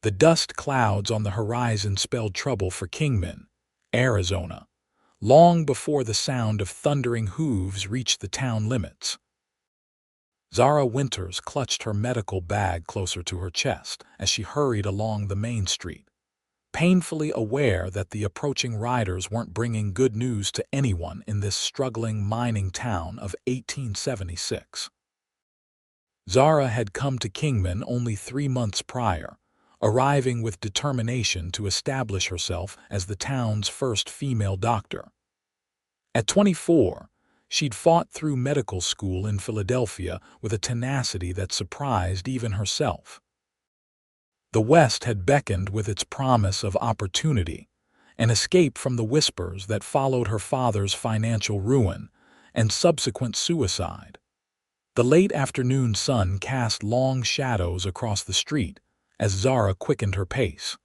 The dust clouds on the horizon spelled trouble for Kingman, Arizona, long before the sound of thundering hooves reached the town limits. Zara Winters clutched her medical bag closer to her chest as she hurried along the main street, painfully aware that the approaching riders weren't bringing good news to anyone in this struggling mining town of 1876. Zara had come to Kingman only 3 months prior, arriving with determination to establish herself as the town's first female doctor. At 24, she'd fought through medical school in Philadelphia with a tenacity that surprised even herself. The West had beckoned with its promise of opportunity, an escape from the whispers that followed her father's financial ruin and subsequent suicide. The late afternoon sun cast long shadows across the street as Zara quickened her pace.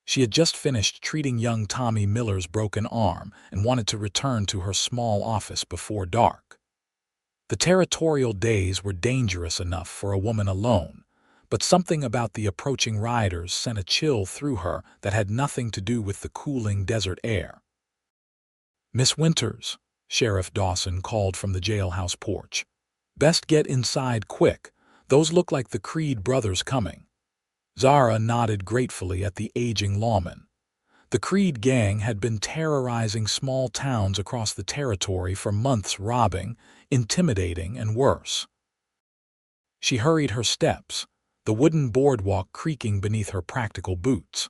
She had just finished treating young Tommy Miller's broken arm and wanted to return to her small office before dark. The territorial days were dangerous enough for a woman alone, but something about the approaching riders sent a chill through her that had nothing to do with the cooling desert air. "Miss Winters," Sheriff Dawson called from the jailhouse porch. "Best get inside quick. Those look like the Creed brothers coming." Zara nodded gratefully at the aging lawman. The Creed gang had been terrorizing small towns across the territory for months, robbing, intimidating, and worse. She hurried her steps, the wooden boardwalk creaking beneath her practical boots.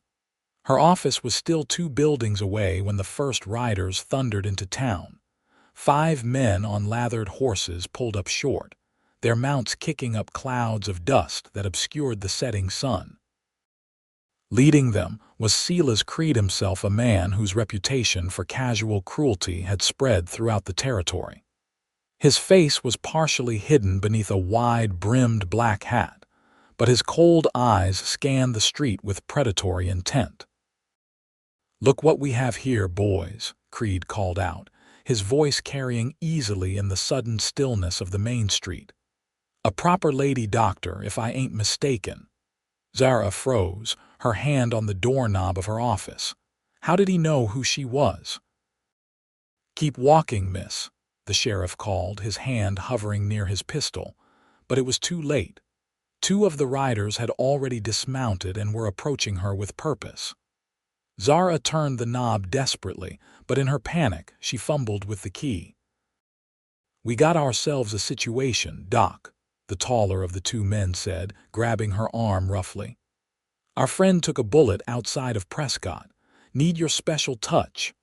Her office was still 2 buildings away when the first riders thundered into town. 5 men on lathered horses pulled up short, their mounts kicking up clouds of dust that obscured the setting sun. Leading them was Silas Creed himself, a man whose reputation for casual cruelty had spread throughout the territory. His face was partially hidden beneath a wide-brimmed black hat, but his cold eyes scanned the street with predatory intent. "Look what we have here, boys," Creed called out, his voice carrying easily in the sudden stillness of the main street. "A proper lady doctor, if I ain't mistaken." Zara froze, her hand on the doorknob of her office. How did he know who she was? "Keep walking, miss," the sheriff called, his hand hovering near his pistol. But it was too late. 2 of the riders had already dismounted and were approaching her with purpose. Zara turned the knob desperately, but in her panic, she fumbled with the key. "We got ourselves a situation, Doc," the taller of the 2 men said, grabbing her arm roughly. "Our friend took a bullet outside of Prescott. Need your special touch."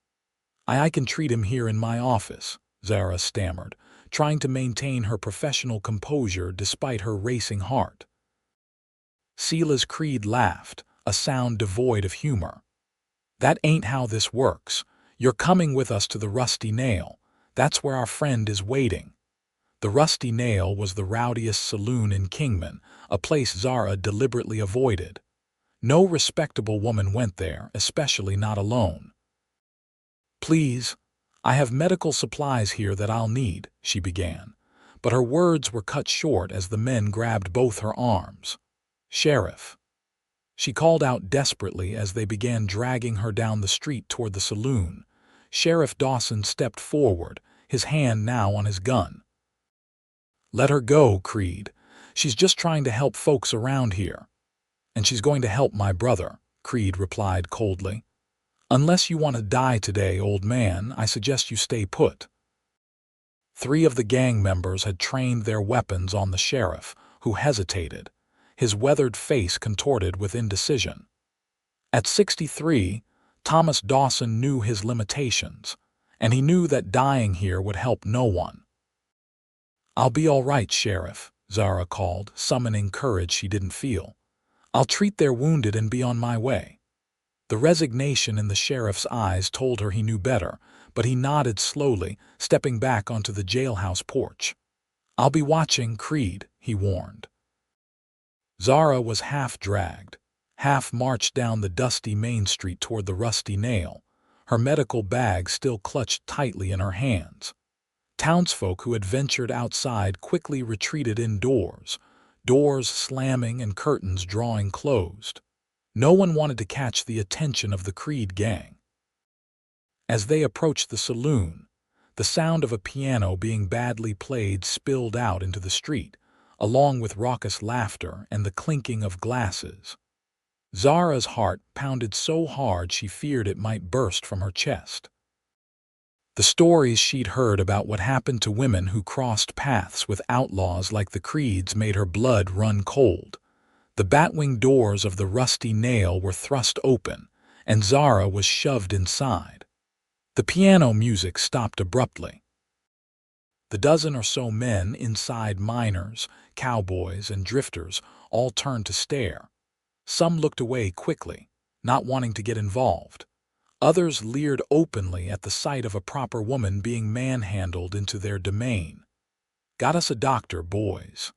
I can treat him here in my office," Zara stammered, trying to maintain her professional composure despite her racing heart. Silas Creed laughed, a sound devoid of humor. "That ain't how this works. You're coming with us to the Rusty Nail. That's where our friend is waiting." The Rusty Nail was the rowdiest saloon in Kingman, a place Zara deliberately avoided. No respectable woman went there, especially not alone. "Please, I have medical supplies here that I'll need," she began, but her words were cut short as the men grabbed both her arms. "Sheriff," she called out desperately as they began dragging her down the street toward the saloon. Sheriff Dawson stepped forward, his hand now on his gun. "Let her go, Creed. She's just trying to help folks around here." "And she's going to help my brother," Creed replied coldly. "Unless you want to die today, old man, I suggest you stay put." 3 of the gang members had trained their weapons on the sheriff, who hesitated, his weathered face contorted with indecision. At 63, Thomas Dawson knew his limitations, and he knew that dying here would help no one. "I'll be all right, Sheriff," Zara called, summoning courage she didn't feel. "I'll treat their wounded and be on my way." The resignation in the sheriff's eyes told her he knew better, but he nodded slowly, stepping back onto the jailhouse porch. "I'll be watching, Creed," he warned. Zara was half dragged, half marched down the dusty main street toward the Rusty Nail, her medical bag still clutched tightly in her hands. Townsfolk who had ventured outside quickly retreated indoors, doors slamming and curtains drawing closed. No one wanted to catch the attention of the Creed gang. As they approached the saloon, the sound of a piano being badly played spilled out into the street, along with raucous laughter and the clinking of glasses. Zara's heart pounded so hard she feared it might burst from her chest. The stories she'd heard about what happened to women who crossed paths with outlaws like the Creeds made her blood run cold. The batwing doors of the Rusty Nail were thrust open, and Zara was shoved inside. The piano music stopped abruptly. The dozen or so men inside, miners, cowboys, and drifters, all turned to stare. Some looked away quickly, not wanting to get involved. Others leered openly at the sight of a proper woman being manhandled into their domain. "Got us a doctor, boys,"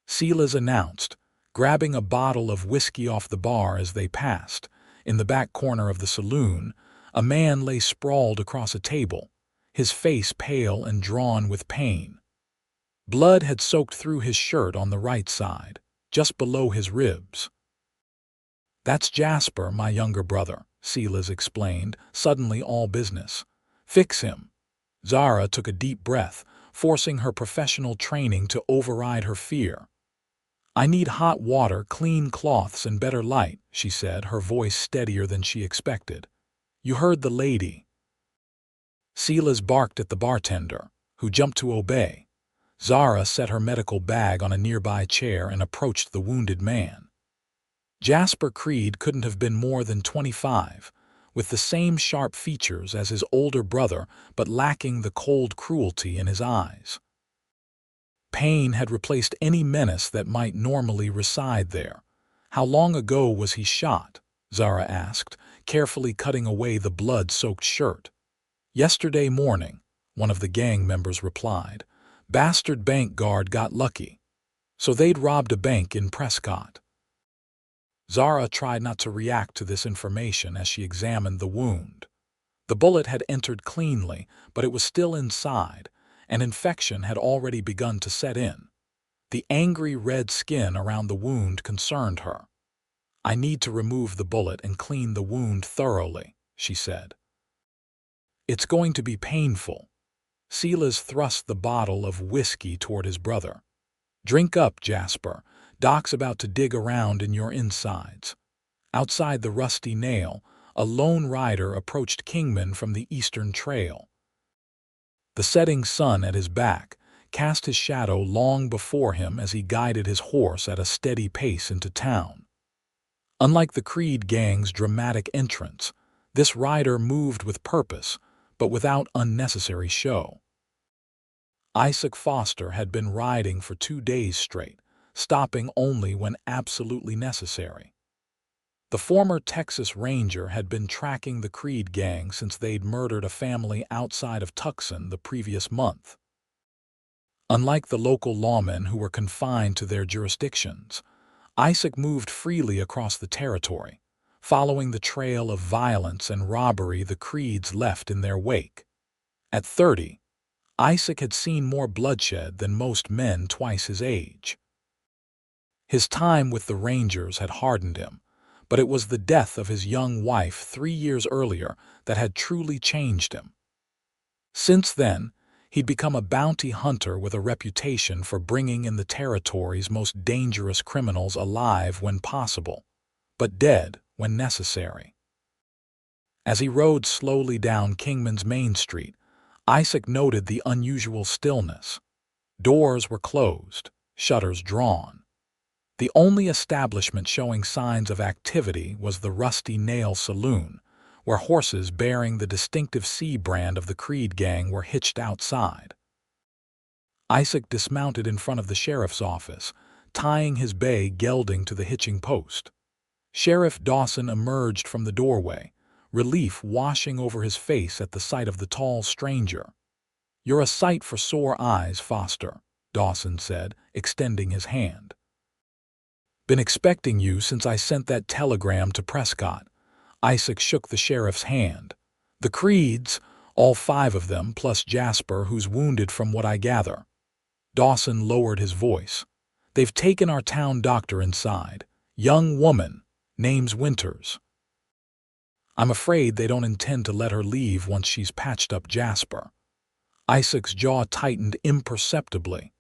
Silas announced, grabbing a bottle of whiskey off the bar as they passed. In the back corner of the saloon, a man lay sprawled across a table, his face pale and drawn with pain. Blood had soaked through his shirt on the right side, just below his ribs. "That's Jasper, my younger brother," Silas explained, suddenly all business. "Fix him." Zara took a deep breath, forcing her professional training to override her fear. "I need hot water, clean cloths, and better light," she said, her voice steadier than she expected. "You heard the lady." Silas barked at the bartender, who jumped to obey. Zara set her medical bag on a nearby chair and approached the wounded man. Jasper Creed couldn't have been more than 25, with the same sharp features as his older brother but lacking the cold cruelty in his eyes. Pain had replaced any menace that might normally reside there. "How long ago was he shot?" Zara asked, carefully cutting away the blood-soaked shirt. "Yesterday morning," one of the gang members replied. "Bastard bank guard got lucky. So they'd robbed a bank in Prescott." Zara tried not to react to this information as she examined the wound. The bullet had entered cleanly, but it was still inside, and infection had already begun to set in. The angry red skin around the wound concerned her. "I need to remove the bullet and clean the wound thoroughly," she said. "It's going to be painful." Silas thrust the bottle of whiskey toward his brother. "Drink up, Jasper. Doc's about to dig around in your insides." Outside the Rusty Nail, a lone rider approached Kingman from the eastern trail. The setting sun at his back cast his shadow long before him as he guided his horse at a steady pace into town. Unlike the Creed gang's dramatic entrance, this rider moved with purpose, but without unnecessary show. Isaac Foster had been riding for 2 days straight, stopping only when absolutely necessary. The former Texas Ranger had been tracking the Creed gang since they'd murdered a family outside of Tucson the previous month. Unlike the local lawmen who were confined to their jurisdictions, Isaac moved freely across the territory, following the trail of violence and robbery the Creeds left in their wake. At 30, Isaac had seen more bloodshed than most men twice his age. His time with the Rangers had hardened him, but it was the death of his young wife 3 years earlier that had truly changed him. Since then, he'd become a bounty hunter with a reputation for bringing in the territory's most dangerous criminals alive when possible, but dead when necessary. As he rode slowly down Kingman's Main Street, Isaac noted the unusual stillness. Doors were closed, shutters drawn. The only establishment showing signs of activity was the Rusty Nail Saloon, where horses bearing the distinctive C brand of the Creed gang were hitched outside. Isaac dismounted in front of the sheriff's office, tying his bay gelding to the hitching post. Sheriff Dawson emerged from the doorway, relief washing over his face at the sight of the tall stranger. "You're a sight for sore eyes, Foster," Dawson said, extending his hand. "Been expecting you since I sent that telegram to Prescott." Isaac shook the sheriff's hand. "The Creeds, all 5 of them, plus Jasper, who's wounded from what I gather." Dawson lowered his voice. They've taken our town doctor inside. Young woman, name's Winters. I'm afraid they don't intend to let her leave once she's patched up Jasper. Isaac's jaw tightened imperceptibly.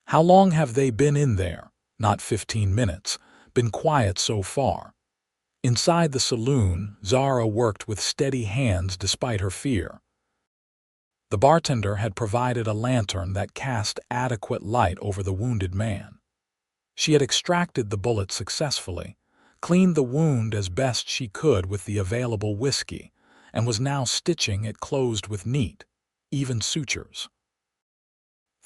How long have they been in there? Not 15 minutes. Been quiet so far. Inside the saloon, Zara worked with steady hands despite her fear. The bartender had provided a lantern that cast adequate light over the wounded man. She had extracted the bullet successfully, cleaned the wound as best she could with the available whiskey, and was now stitching it closed with neat, even sutures.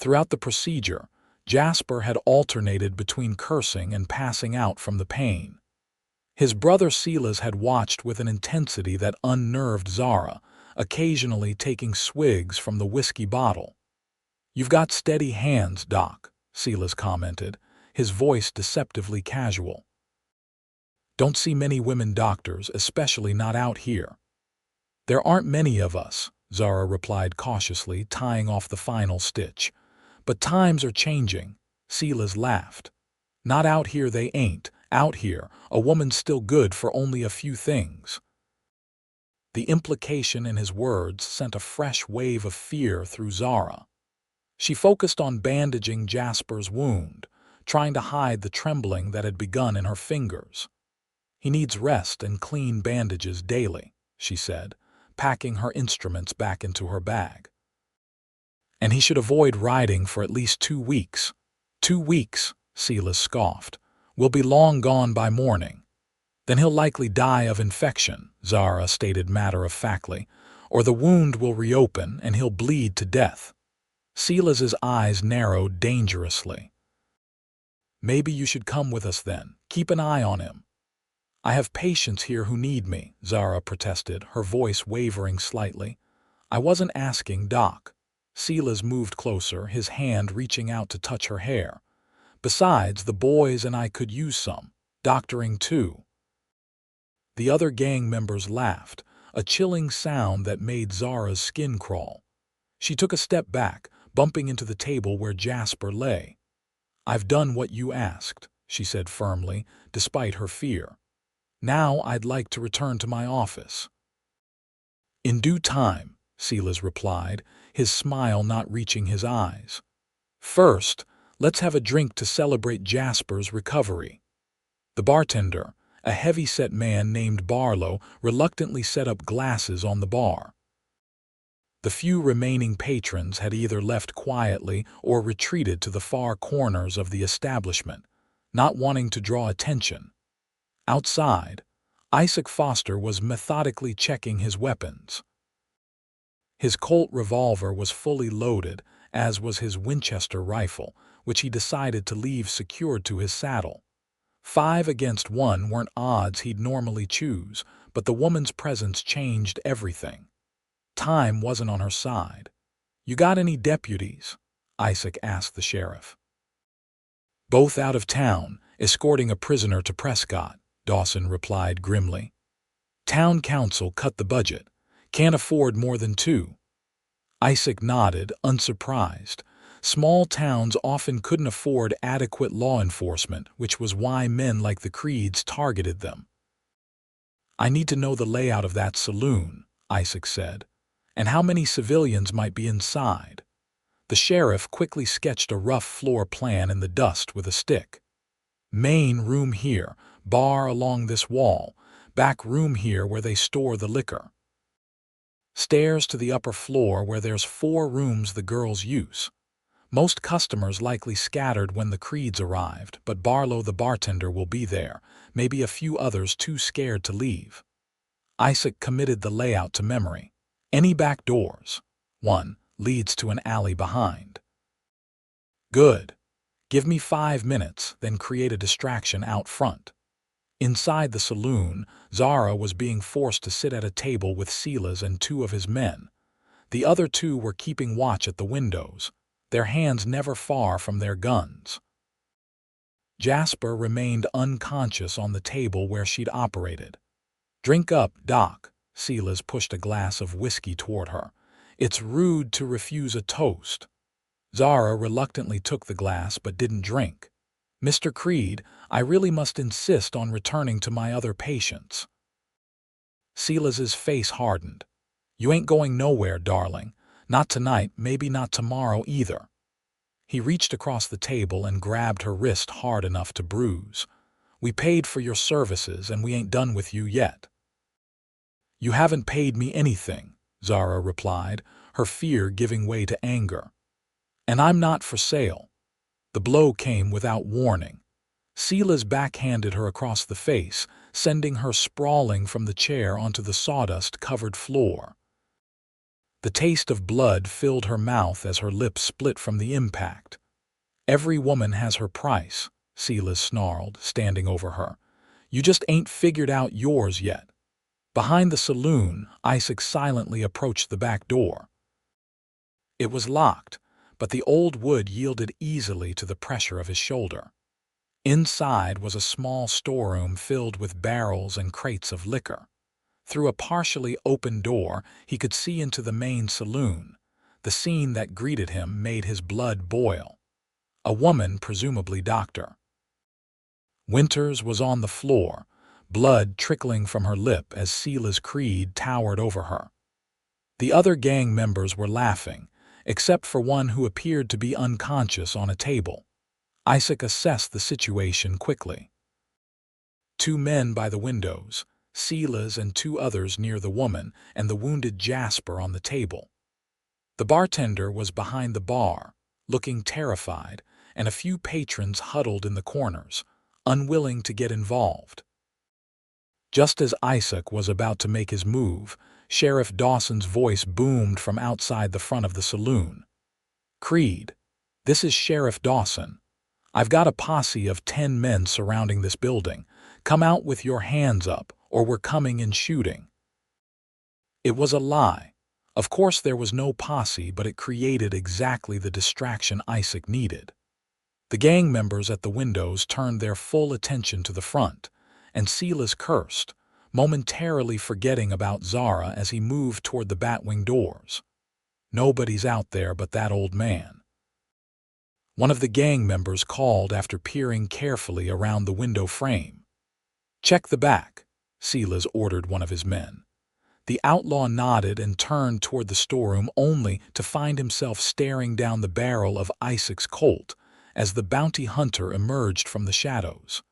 Throughout the procedure, Jasper had alternated between cursing and passing out from the pain. His brother Silas had watched with an intensity that unnerved Zara, occasionally taking swigs from the whiskey bottle. "You've got steady hands, Doc," Silas commented, his voice deceptively casual. "Don't see many women doctors, especially not out here." "There aren't many of us," Zara replied cautiously, tying off the final stitch. "But times are changing," Silas laughed. "Not out here they ain't. Out here, a woman's still good for only a few things." The implication in his words sent a fresh wave of fear through Zara. She focused on bandaging Jasper's wound, trying to hide the trembling that had begun in her fingers. "He needs rest and clean bandages daily," she said, packing her instruments back into her bag. "And he should avoid riding for at least 2 weeks. 2 weeks, Silas scoffed. "We'll be long gone by morning." "Then he'll likely die of infection," Zara stated matter-of-factly, "or the wound will reopen and he'll bleed to death." Silas's eyes narrowed dangerously. "Maybe you should come with us then. Keep an eye on him." "I have patients here who need me," Zara protested, her voice wavering slightly. "I wasn't asking, Doc." Silas moved closer, his hand reaching out to touch her hair. "Besides, the boys and I could use some doctoring too." The other gang members laughed, a chilling sound that made Zara's skin crawl. She took a step back, bumping into the table where Jasper lay. "I've done what you asked," she said firmly, despite her fear. "Now I'd like to return to my office." "In due time," Silas replied, his smile not reaching his eyes. "First, let's have a drink to celebrate Jasper's recovery." The bartender, a heavy-set man named Barlow, reluctantly set up glasses on the bar. The few remaining patrons had either left quietly or retreated to the far corners of the establishment, not wanting to draw attention. Outside, Isaac Foster was methodically checking his weapons. His Colt revolver was fully loaded, as was his Winchester rifle, which he decided to leave secured to his saddle. 5 against 1 weren't odds he'd normally choose, but the woman's presence changed everything. Time wasn't on her side. "You got any deputies?" Isaac asked the sheriff. "Both out of town, escorting a prisoner to Prescott," Dawson replied grimly. "Town council cut the budget. Can't afford more than 2. Isaac nodded, unsurprised. Small towns often couldn't afford adequate law enforcement, which was why men like the Creeds targeted them. "I need to know the layout of that saloon," Isaac said, "and how many civilians might be inside." The sheriff quickly sketched a rough floor plan in the dust with a stick. "Main room here, bar along this wall, back room here where they store the liquor. Stairs to the upper floor where there's 4 rooms the girls use. Most customers likely scattered when the Creeds arrived, but Barlow the bartender will be there, maybe a few others too scared to leave." Isaac committed the layout to memory. "Any back doors?" "One leads to an alley behind." "Good. Give me 5 minutes, then create a distraction out front." Inside the saloon, Zara was being forced to sit at a table with Silas and 2 of his men. The other 2 were keeping watch at the windows, their hands never far from their guns. Jasper remained unconscious on the table where she'd operated. "Drink up, Doc." Silas pushed a glass of whiskey toward her. "It's rude to refuse a toast." Zara reluctantly took the glass but didn't drink. Mr. Creed, I really must insist on returning to my other patients. Silas's face hardened. You ain't going nowhere, darling. Not tonight, maybe not tomorrow either. He reached across the table and grabbed her wrist hard enough to bruise. We paid for your services and we ain't done with you yet. You haven't paid me anything, Zara replied, her fear giving way to anger. And I'm not for sale. The blow came without warning. Silas backhanded her across the face, sending her sprawling from the chair onto the sawdust-covered floor. The taste of blood filled her mouth as her lips split from the impact. Every woman has her price, Silas snarled, standing over her. You just ain't figured out yours yet. Behind the saloon, Isaac silently approached the back door. It was locked, but the old wood yielded easily to the pressure of his shoulder. Inside was a small storeroom filled with barrels and crates of liquor. Through a partially open door, he could see into the main saloon. The scene that greeted him made his blood boil. A woman, presumably Dr. Winters, was on the floor, blood trickling from her lip as Silas Creed towered over her. The other gang members were laughing, except for one who appeared to be unconscious on a table. Isaac assessed the situation quickly. Two men by the windows, Silas and two others near the woman, and the wounded Jasper on the table. The bartender was behind the bar, looking terrified, and a few patrons huddled in the corners, unwilling to get involved. Just as Isaac was about to make his move, Sheriff Dawson's voice boomed from outside the front of the saloon. Creed, this is Sheriff Dawson. I've got a posse of 10 men surrounding this building. Come out with your hands up, or we're coming and shooting. It was a lie. Of course there was no posse, but it created exactly the distraction Isaac needed. The gang members at the windows turned their full attention to the front, and Silas cursed, momentarily forgetting about Zara as he moved toward the batwing doors. Nobody's out there but that old man. One of the gang members called after peering carefully around the window frame. Check the back, Silas ordered one of his men. The outlaw nodded and turned toward the storeroom only to find himself staring down the barrel of Isaac's Colt as the bounty hunter emerged from the shadows.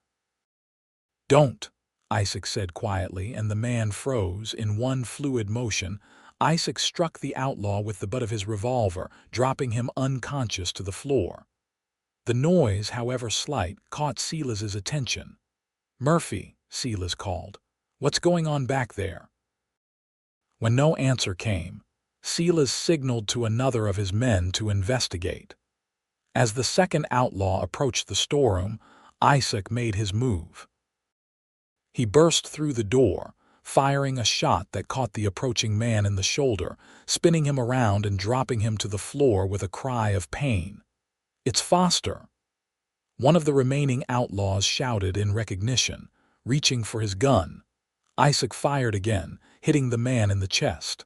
Don't, Isaac said quietly, and the man froze in one fluid motion. Isaac struck the outlaw with the butt of his revolver, dropping him unconscious to the floor. The noise, however slight, caught Silas's attention. Murphy, Silas called. What's going on back there? When no answer came, Silas signaled to another of his men to investigate. As the second outlaw approached the storeroom, Isaac made his move. He burst through the door, firing a shot that caught the approaching man in the shoulder, spinning him around and dropping him to the floor with a cry of pain. It's Foster! One of the remaining outlaws shouted in recognition, reaching for his gun. Isaac fired again, hitting the man in the chest.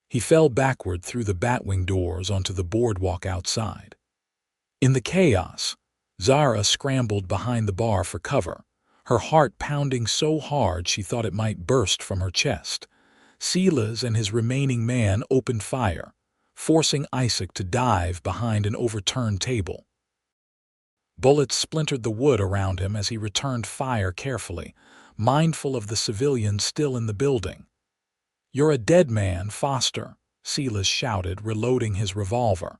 He fell backward through the batwing doors onto the boardwalk outside. In the chaos, Zara scrambled behind the bar for cover, her heart pounding so hard she thought it might burst from her chest. Silas and his remaining man opened fire, forcing Isaac to dive behind an overturned table. Bullets splintered the wood around him as he returned fire carefully, mindful of the civilians still in the building. You're a dead man, Foster, Silas shouted, reloading his revolver.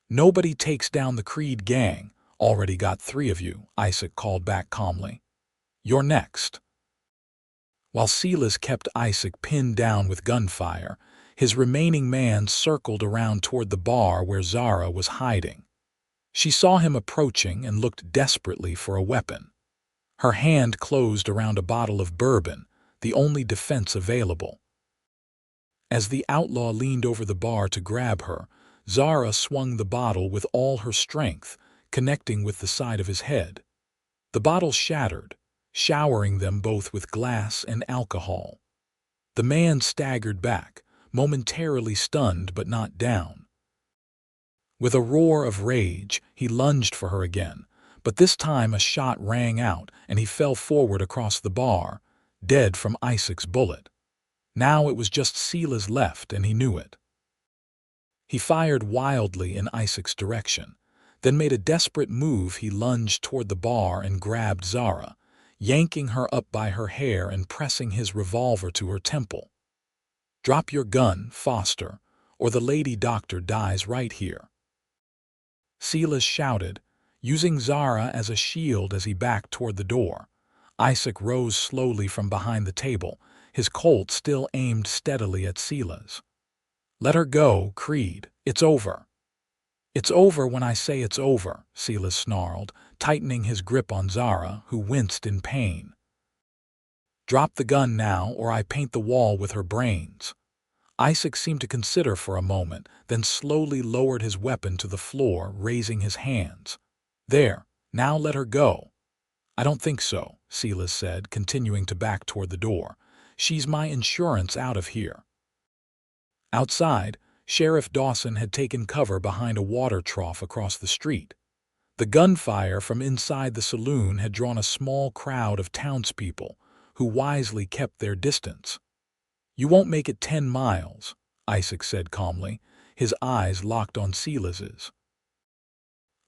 Nobody takes down the Creed gang. Already got 3 of you, Isaac called back calmly. You're next. While Silas kept Isaac pinned down with gunfire, his remaining man circled around toward the bar where Zara was hiding. She saw him approaching and looked desperately for a weapon. Her hand closed around a bottle of bourbon, the only defense available. As the outlaw leaned over the bar to grab her, Zara swung the bottle with all her strength, connecting with the side of his head. The bottle shattered, showering them both with glass and alcohol. The man staggered back, momentarily stunned but not down. With a roar of rage, he lunged for her again, But this time a shot rang out and he fell forward across the bar, dead from Isaac's bullet. Now it was just Sela's left, and he knew it. He fired wildly in Isaac's direction, then made a desperate move. He lunged toward the bar and grabbed Zara, yanking her up by her hair and pressing his revolver to her temple. "Drop your gun, Foster, or the lady doctor dies right here," Sela shouted, using Zara as a shield as he backed toward the door. Isaac rose slowly from behind the table, his Colt still aimed steadily at Sela's. "Let her go, Creed. It's over." "It's over when I say it's over," Sela snarled, tightening his grip on Zara, who winced in pain. "Drop the gun now, or I paint the wall with her brains." Isaac seemed to consider for a moment, then slowly lowered his weapon to the floor, raising his hands. "There, now let her go." "I don't think so," Sela said, continuing to back toward the door. "She's my insurance out of here." Outside, Sheriff Dawson had taken cover behind a water trough across the street. The gunfire from inside the saloon had drawn a small crowd of townspeople, who wisely kept their distance. "You won't make it 10 miles, Isaac said calmly, his eyes locked on Sela's.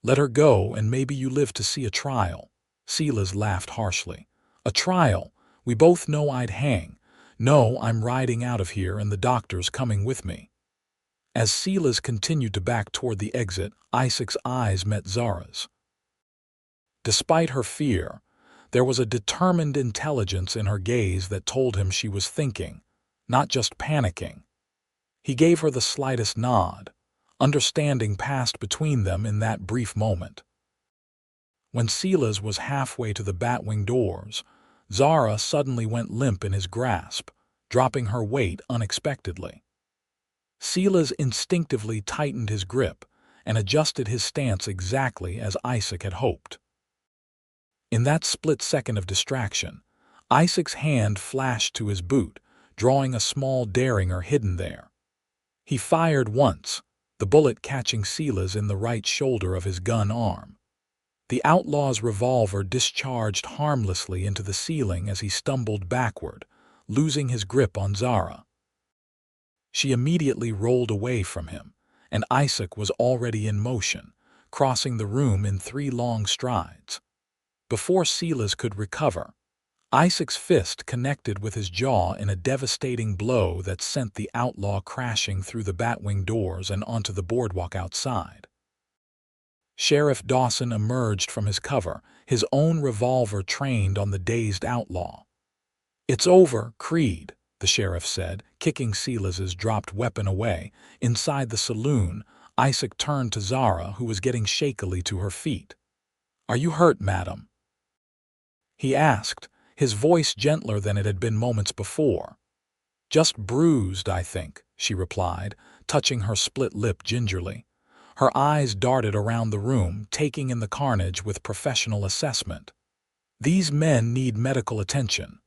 "Let her go, and maybe you live to see a trial." Sela laughed harshly. "A trial? We both know I'd hang. No, I'm riding out of here, and the doctor's coming with me." As Sela continued to back toward the exit, Isaac's eyes met Zara's. Despite her fear, there was a determined intelligence in her gaze that told him she was thinking, not just panicking. He gave her the slightest nod. Understanding passed between them in that brief moment. When Sela was halfway to the Batwing doors, Zara suddenly went limp in his grasp, dropping her weight unexpectedly. Sela instinctively tightened his grip and adjusted his stance exactly as Isaac had hoped. In that split second of distraction, Isaac's hand flashed to his boot, drawing a small derringer hidden there. He fired once, the bullet catching Sela in the right shoulder of his gun arm. The outlaw's revolver discharged harmlessly into the ceiling as he stumbled backward, losing his grip on Zara. She immediately rolled away from him, and Isaac was already in motion, crossing the room in 3 long strides. Before Sela could recover, Isaac's fist connected with his jaw in a devastating blow that sent the outlaw crashing through the Batwing doors and onto the boardwalk outside. Sheriff Dawson emerged from his cover, his own revolver trained on the dazed outlaw. "It's over, Creed," the sheriff said, kicking Sela's dropped weapon away. Inside the saloon, Isaac turned to Zara, who was getting shakily to her feet. "Are you hurt, madam?" he asked, his voice gentler than it had been moments before. "Just bruised, I think," she replied, touching her split lip gingerly. Her eyes darted around the room, taking in the carnage with professional assessment. "These men need medical attention."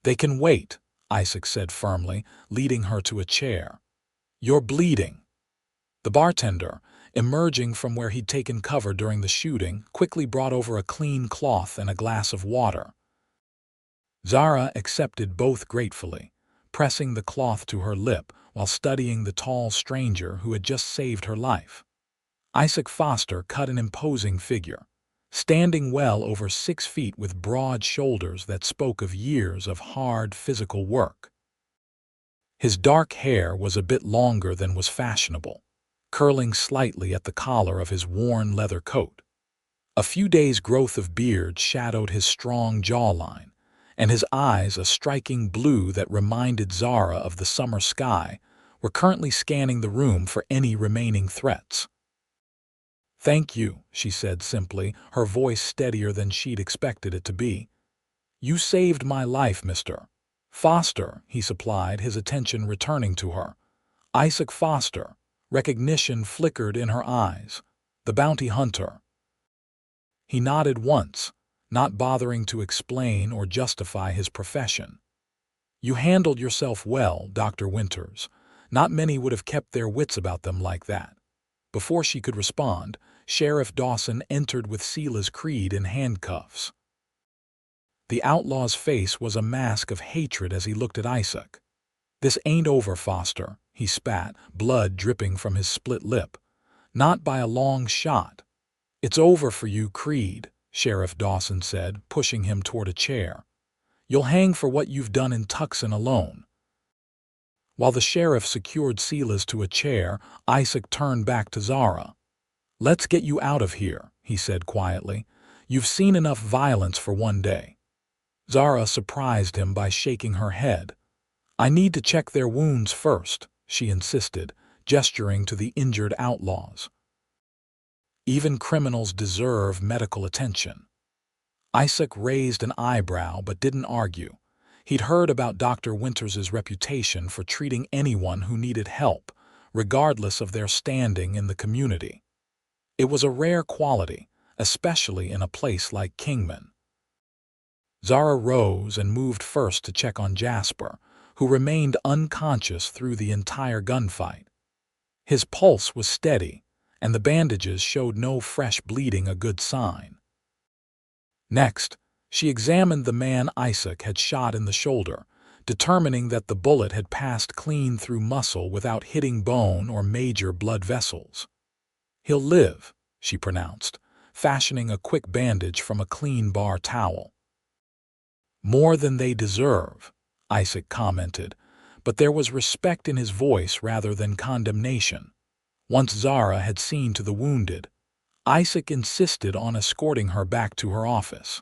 "They can wait," Isaac said firmly, leading her to a chair. "You're bleeding." The bartender, emerging from where he'd taken cover during the shooting, quickly brought over a clean cloth and a glass of water. Zara accepted both gratefully, pressing the cloth to her lip while studying the tall stranger who had just saved her life. Isaac Foster cut an imposing figure, standing well over 6 feet with broad shoulders that spoke of years of hard physical work. His dark hair was a bit longer than was fashionable, curling slightly at the collar of his worn leather coat. A few days' growth of beard shadowed his strong jawline, and his eyes, a striking blue that reminded Zara of the summer sky, were currently scanning the room for any remaining threats. "Thank you," she said simply, her voice steadier than she'd expected it to be. "You saved my life, Mr. Foster," he supplied, his attention returning to her. "Isaac Foster." Recognition flickered in her eyes. "The bounty hunter." He nodded once, not bothering to explain or justify his profession. "You handled yourself well, Dr. Winters. Not many would have kept their wits about them like that." Before she could respond, Sheriff Dawson entered with Silas Creed in handcuffs. The outlaw's face was a mask of hatred as he looked at Isaac. "This ain't over, Foster," he spat, blood dripping from his split lip. "Not by a long shot." "It's over for you, Creed," Sheriff Dawson said, pushing him toward a chair. "You'll hang for what you've done in Tucson alone." While the sheriff secured Silas to a chair, Isaac turned back to Zara. "Let's get you out of here," he said quietly. "You've seen enough violence for one day." Zara surprised him by shaking her head. "I need to check their wounds first," she insisted, gesturing to the injured outlaws. "Even criminals deserve medical attention." Isaac raised an eyebrow but didn't argue. He'd heard about Dr. Winters' reputation for treating anyone who needed help, regardless of their standing in the community. It was a rare quality, especially in a place like Kingman. Zara rose and moved first to check on Jasper, who remained unconscious through the entire gunfight. His pulse was steady, and the bandages showed no fresh bleeding, a good sign. Next, she examined the man Isaac had shot in the shoulder, determining that the bullet had passed clean through muscle without hitting bone or major blood vessels. "He'll live," she pronounced, fashioning a quick bandage from a clean bar towel. "More than they deserve," Isaac commented, but there was respect in his voice rather than condemnation. Once Zara had seen to the wounded, Isaac insisted on escorting her back to her office.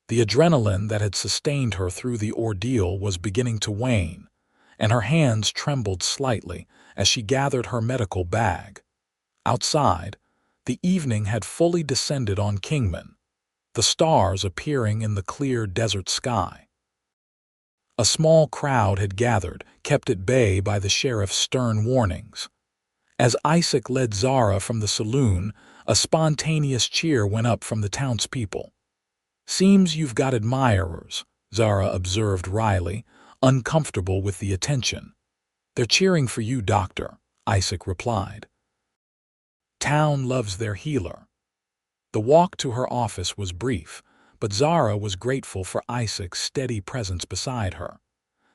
The adrenaline that had sustained her through the ordeal was beginning to wane, and her hands trembled slightly as she gathered her medical bag. Outside, the evening had fully descended on Kingman, the stars appearing in the clear desert sky. A small crowd had gathered, kept at bay by the sheriff's stern warnings. As Isaac led Zara from the saloon, a spontaneous cheer went up from the townspeople. "Seems you've got admirers," Zara observed wryly, uncomfortable with the attention. "They're cheering for you, Doctor," Isaac replied. "Town loves their healer." The walk to her office was brief, but Zara was grateful for Isaac's steady presence beside her.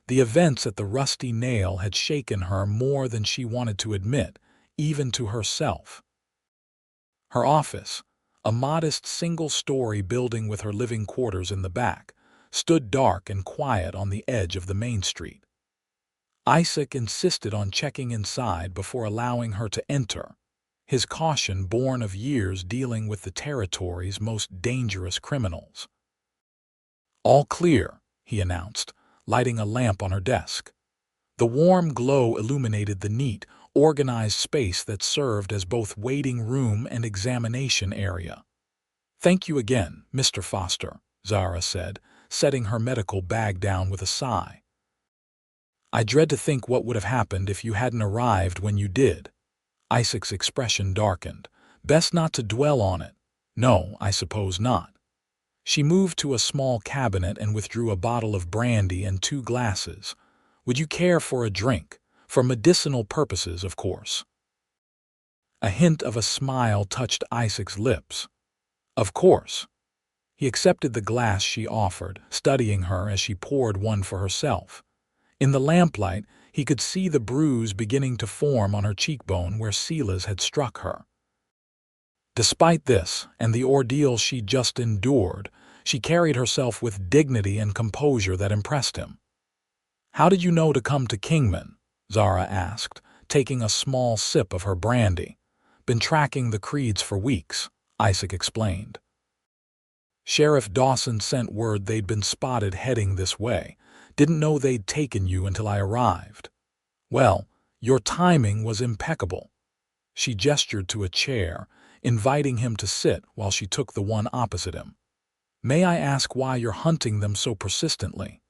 The events at the Rusty Nail had shaken her more than she wanted to admit, even to herself. Her office, a modest single-story building with her living quarters in the back, stood dark and quiet on the edge of the main street. Isaac insisted on checking inside before allowing her to enter, his caution born of years dealing with the territory's most dangerous criminals. "All clear," he announced, lighting a lamp on her desk. The warm glow illuminated the neat, organized space that served as both waiting room and examination area. "Thank you again, Mr. Foster," Zara said, setting her medical bag down with a sigh. "I dread to think what would have happened if you hadn't arrived when you did." Isaac's expression darkened. "Best not to dwell on it." "No, I suppose not." She moved to a small cabinet and withdrew a bottle of brandy and 2 glasses. "Would you care for a drink? For medicinal purposes, of course." A hint of a smile touched Isaac's lips. "Of course." He accepted the glass she offered, studying her as she poured one for herself. In the lamplight, he could see the bruise beginning to form on her cheekbone where Silas had struck her. Despite this, and the ordeal she'd just endured, she carried herself with dignity and composure that impressed him. "How did you know to come to Kingman?" Zara asked, taking a small sip of her brandy. "Been tracking the Creeds for weeks," Isaac explained. "Sheriff Dawson sent word they'd been spotted heading this way. Didn't know they'd taken you until I arrived." "Well, your timing was impeccable." She gestured to a chair, inviting him to sit while she took the one opposite him. "May I ask why you're hunting them so persistently?"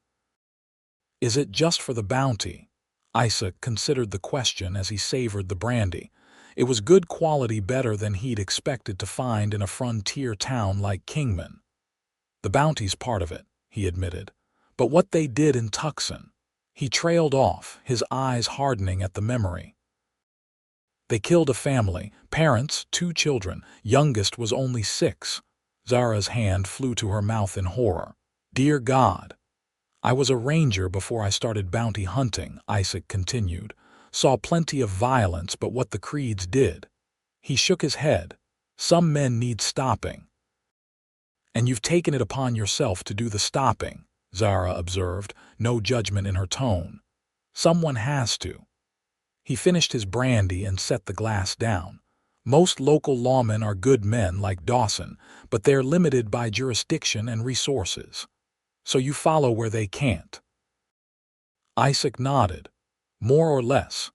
"Is it just for the bounty?" Isaac considered the question as he savored the brandy. It was good quality, better than he'd expected to find in a frontier town like Kingman. "The bounty's part of it," he admitted. "But what they did in Tucson—" He trailed off, his eyes hardening at the memory. They killed a family, parents, 2 children. Youngest was only 6. Zara's hand flew to her mouth in horror. Dear God. I was a ranger before I started bounty hunting, Isaac continued. Saw plenty of violence, but what the Creeds did. He shook his head. Some men need stopping. And you've taken it upon yourself to do the stopping, Zara observed, no judgment in her tone. Someone has to. He finished his brandy and set the glass down. Most local lawmen are good men like Dawson, but they're limited by jurisdiction and resources. So you follow where they can't. Isaac nodded. More or less.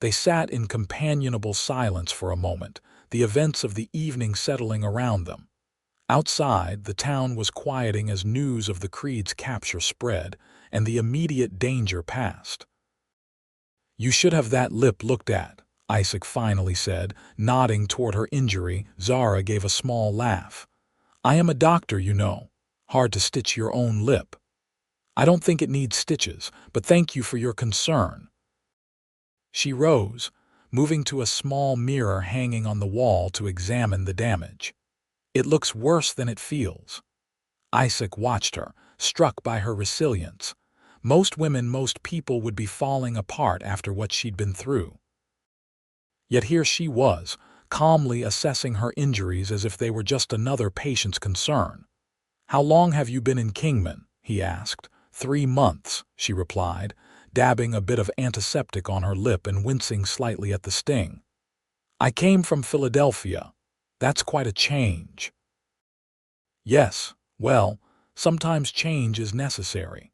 They sat in companionable silence for a moment, the events of the evening settling around them. Outside, the town was quieting as news of the Creed's capture spread, and the immediate danger passed. You should have that lip looked at, Isaac finally said, nodding toward her injury. Zara gave a small laugh. I am a doctor, you know. Hard to stitch your own lip. I don't think it needs stitches, but thank you for your concern. She rose, moving to a small mirror hanging on the wall to examine the damage. It looks worse than it feels. Isaac watched her, struck by her resilience. Most women, most people would be falling apart after what she'd been through. Yet here she was, calmly assessing her injuries as if they were just another patient's concern. How long have you been in Kingman? He asked. 3 months, she replied, dabbing a bit of antiseptic on her lip and wincing slightly at the sting. I came from Philadelphia. That's quite a change. Yes, well, sometimes change is necessary.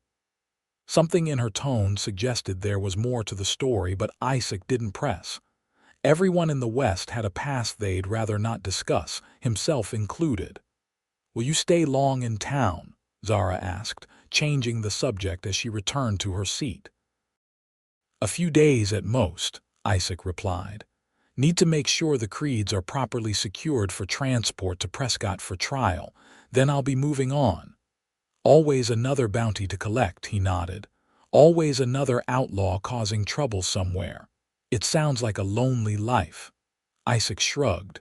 Something in her tone suggested there was more to the story, but Isaac didn't press. Everyone in the West had a past they'd rather not discuss, himself included. Will you stay long in town? Zara asked, changing the subject as she returned to her seat. A few days at most, Isaac replied. Need to make sure the Creeds are properly secured for transport to Prescott for trial, then I'll be moving on. Always another bounty to collect, he nodded. Always another outlaw causing trouble somewhere. It sounds like a lonely life. Isaac shrugged.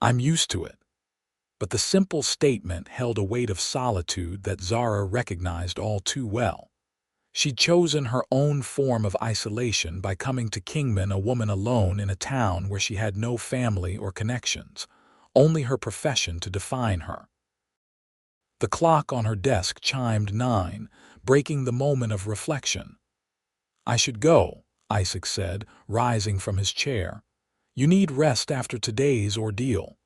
I'm used to it. But the simple statement held a weight of solitude that Zara recognized all too well. She'd chosen her own form of isolation by coming to Kingman a woman alone in a town where she had no family or connections, only her profession to define her. The clock on her desk chimed 9, breaking the moment of reflection. I should go, Isaac said, rising from his chair. You need rest after today's ordeal.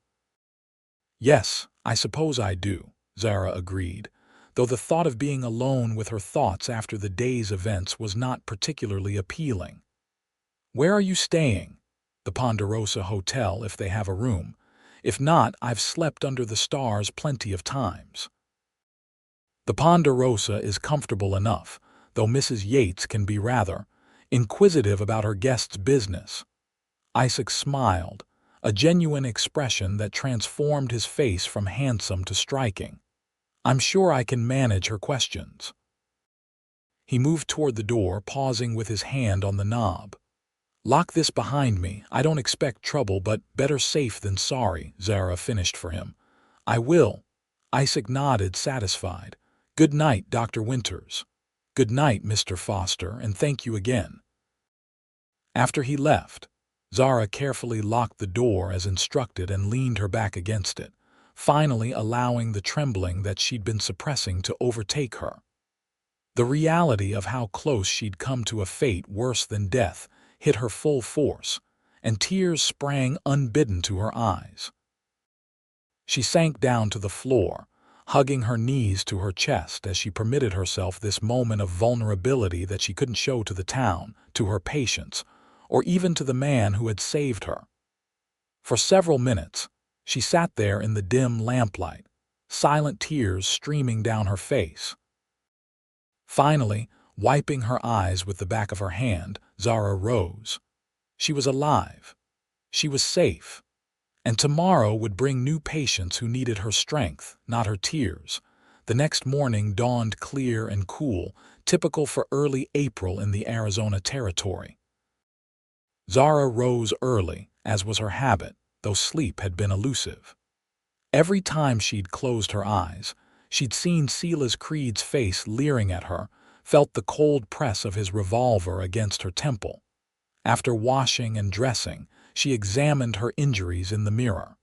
Yes, I suppose I do, Zara agreed, though the thought of being alone with her thoughts after the day's events was not particularly appealing. Where are you staying? The Ponderosa Hotel, if they have a room. If not, I've slept under the stars plenty of times. The Ponderosa is comfortable enough, though Mrs. Yates can be rather inquisitive about her guests' business. Isaac smiled, a genuine expression that transformed his face from handsome to striking. I'm sure I can manage her questions. He moved toward the door, pausing with his hand on the knob. Lock this behind me. I don't expect trouble, but better safe than sorry, Zara finished for him. I will. Isaac nodded, satisfied. Good night, Dr. Winters. Good night, Mr. Foster, and thank you again. After he left, Zara carefully locked the door as instructed and leaned her back against it, finally allowing the trembling that she'd been suppressing to overtake her. The reality of how close she'd come to a fate worse than death hit her full force, and tears sprang unbidden to her eyes. She sank down to the floor, hugging her knees to her chest as she permitted herself this moment of vulnerability that she couldn't show to the town, to her patients, or even to the man who had saved her. For several minutes, she sat there in the dim lamplight, silent tears streaming down her face. Finally, wiping her eyes with the back of her hand, Zara rose. She was alive. She was safe. And tomorrow would bring new patients who needed her strength, not her tears. The next morning dawned clear and cool, typical for early April in the Arizona Territory. Zara rose early, as was her habit, though sleep had been elusive. Every time she'd closed her eyes, she'd seen Silas Creed's face leering at her, felt the cold press of his revolver against her temple. After washing and dressing, she examined her injuries in the mirror.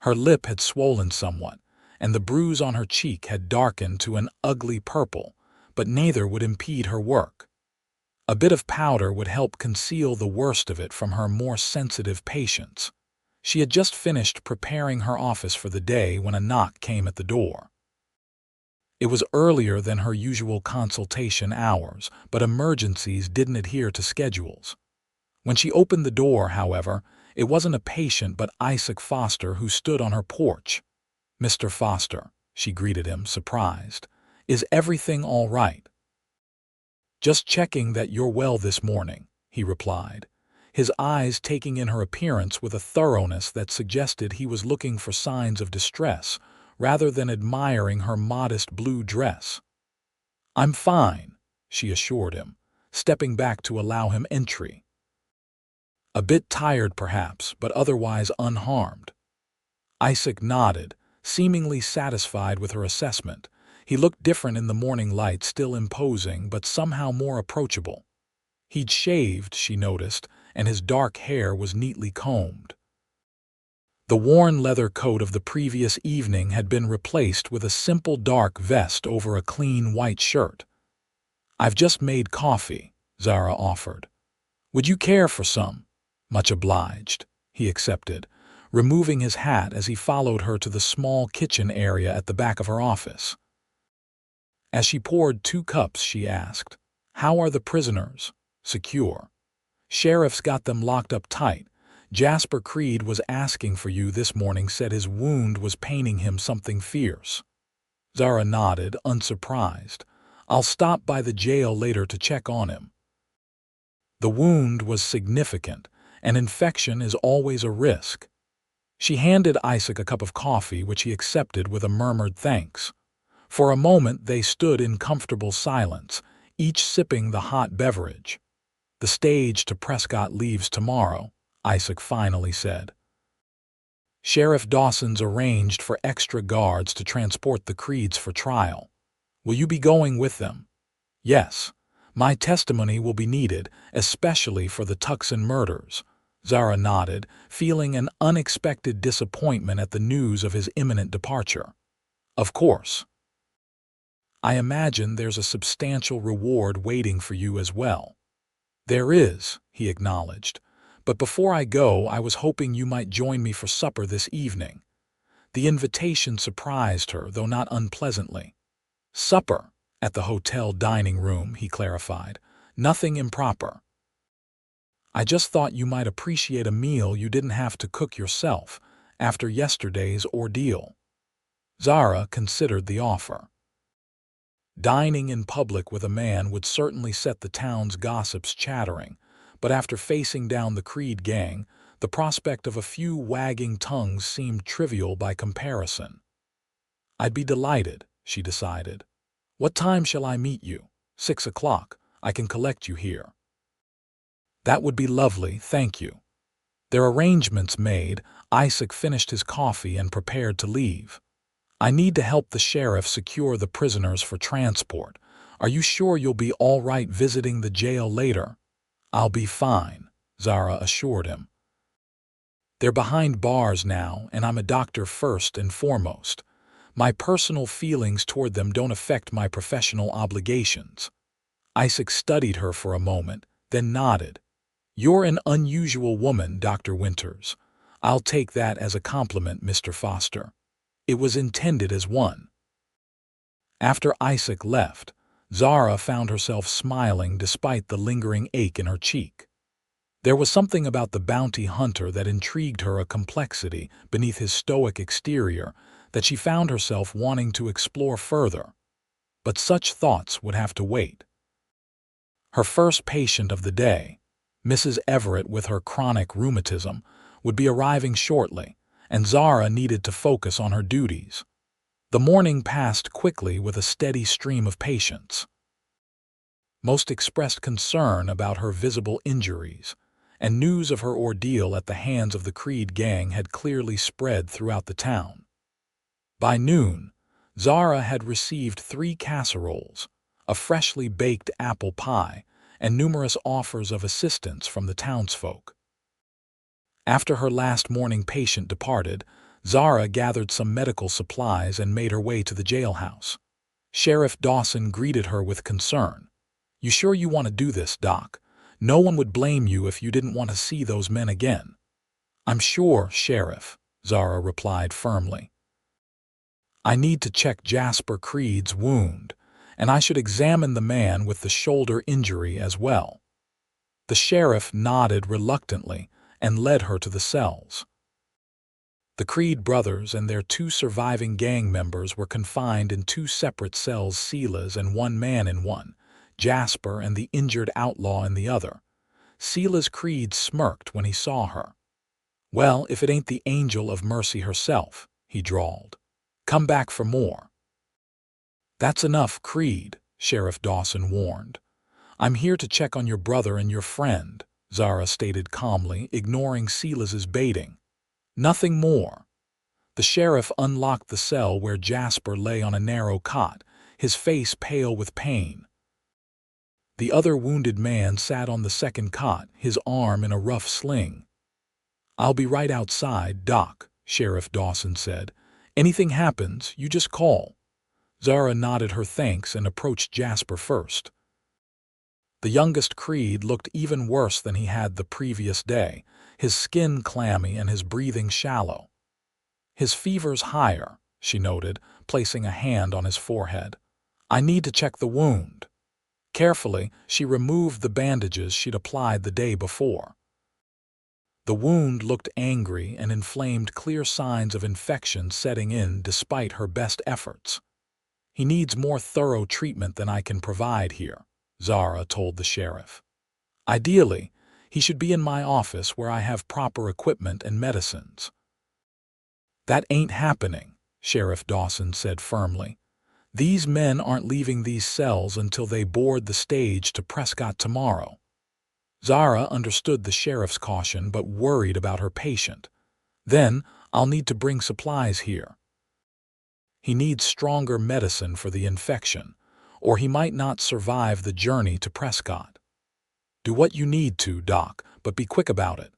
Her lip had swollen somewhat, and the bruise on her cheek had darkened to an ugly purple, but neither would impede her work. A bit of powder would help conceal the worst of it from her more sensitive patients. She had just finished preparing her office for the day when a knock came at the door. It was earlier than her usual consultation hours, but emergencies didn't adhere to schedules. When she opened the door, however, it wasn't a patient but Isaac Foster who stood on her porch. "Mr. Foster," she greeted him, surprised. "Is everything all right?" "Just checking that you're well this morning," he replied, his eyes taking in her appearance with a thoroughness that suggested he was looking for signs of distress rather than admiring her modest blue dress. "I'm fine," she assured him, stepping back to allow him entry. "A bit tired, perhaps, but otherwise unharmed." Isaac nodded, seemingly satisfied with her assessment. He looked different in the morning light, still imposing, but somehow more approachable. He'd shaved, she noticed, and his dark hair was neatly combed. The worn leather coat of the previous evening had been replaced with a simple dark vest over a clean white shirt. "I've just made coffee," Zara offered. "Would you care for some?" "Much obliged," he accepted, removing his hat as he followed her to the small kitchen area at the back of her office. As she poured 2 cups, she asked, "How are the prisoners?" "Secure. Sheriff's got them locked up tight. Jasper Creed was asking for you this morning, said his wound was paining him something fierce." Zara nodded, unsurprised. "I'll stop by the jail later to check on him." The wound was significant, and infection is always a risk. She handed Isaac a cup of coffee, which he accepted with a murmured thanks. For a moment they stood in comfortable silence, each sipping the hot beverage. "The stage to Prescott leaves tomorrow," Isaac finally said. "Sheriff Dawson's arranged for extra guards to transport the Creeds for trial. Will you be going with them?" "Yes. My testimony will be needed, especially for the Tucson murders." Zara nodded, feeling an unexpected disappointment at the news of his imminent departure. "Of course. I imagine there's a substantial reward waiting for you as well." "There is," he acknowledged. "But before I go, I was hoping you might join me for supper this evening." The invitation surprised her, though not unpleasantly. "Supper at the hotel dining room," he clarified. "Nothing improper. I just thought you might appreciate a meal you didn't have to cook yourself after yesterday's ordeal." Zara considered the offer. Dining in public with a man would certainly set the town's gossips chattering, but after facing down the Creed gang, the prospect of a few wagging tongues seemed trivial by comparison. "I'd be delighted," she decided. "What time shall I meet you?" 6 o'clock. I can collect you here." "That would be lovely, thank you." Their arrangements made, Isaac finished his coffee and prepared to leave. "I need to help the sheriff secure the prisoners for transport. Are you sure you'll be all right visiting the jail later?" "I'll be fine," Zara assured him. "They're behind bars now, and I'm a doctor first and foremost. My personal feelings toward them don't affect my professional obligations." Isaac studied her for a moment, then nodded. "You're an unusual woman, Dr. Winters. I'll take that as a compliment, Mr. Foster. It was intended as one." After Isaac left, Zara found herself smiling despite the lingering ache in her cheek. There was something about the bounty hunter that intrigued her, a complexity beneath his stoic exterior that she found herself wanting to explore further. But such thoughts would have to wait. Her first patient of the day, Mrs. Everett with her chronic rheumatism, would be arriving shortly, and Zara needed to focus on her duties. The morning passed quickly with a steady stream of patients. Most expressed concern about her visible injuries. and news of her ordeal at the hands of the Creed gang had clearly spread throughout the town. By noon, Zara had received 3 casseroles, a freshly baked apple pie, and numerous offers of assistance from the townsfolk. After her last morning patient departed, Zara gathered some medical supplies and made her way to the jailhouse. Sheriff Dawson greeted her with concern. "You sure you want to do this, Doc? No one would blame you if you didn't want to see those men again." "I'm sure, Sheriff," Zara replied firmly. "I need to check Jasper Creed's wound, and I should examine the man with the shoulder injury as well." The sheriff nodded reluctantly and led her to the cells. The Creed brothers and their 2 surviving gang members were confined in 2 separate cells, Silas and one man in one, Jasper and the injured outlaw in the other. Silas Creed smirked when he saw her. "Well, if it ain't the angel of mercy herself," he drawled. "Come back for more." "That's enough, Creed," Sheriff Dawson warned. "I'm here to check on your brother and your friend," Zara stated calmly, ignoring Silas's baiting. "Nothing more." The sheriff unlocked the cell where Jasper lay on a narrow cot, his face pale with pain. The other wounded man sat on the second cot, his arm in a rough sling. "I'll be right outside, Doc," Sheriff Dawson said. "Anything happens, you just call." Zara nodded her thanks and approached Jasper first. The youngest Creed looked even worse than he had the previous day, his skin clammy and his breathing shallow. "His fever's higher," she noted, placing a hand on his forehead. "I need to check the wound." Carefully, she removed the bandages she'd applied the day before. The wound looked angry and inflamed, clear signs of infection setting in despite her best efforts. "He needs more thorough treatment than I can provide here," Zara told the sheriff. "Ideally, he should be in my office where I have proper equipment and medicines." "That ain't happening," Sheriff Dawson said firmly. "These men aren't leaving these cells until they board the stage to Prescott tomorrow." Zara understood the sheriff's caution but worried about her patient. "Then I'll need to bring supplies here." "He needs stronger medicine for the infection, or he might not survive the journey to Prescott." "Do what you need to, Doc, but be quick about it.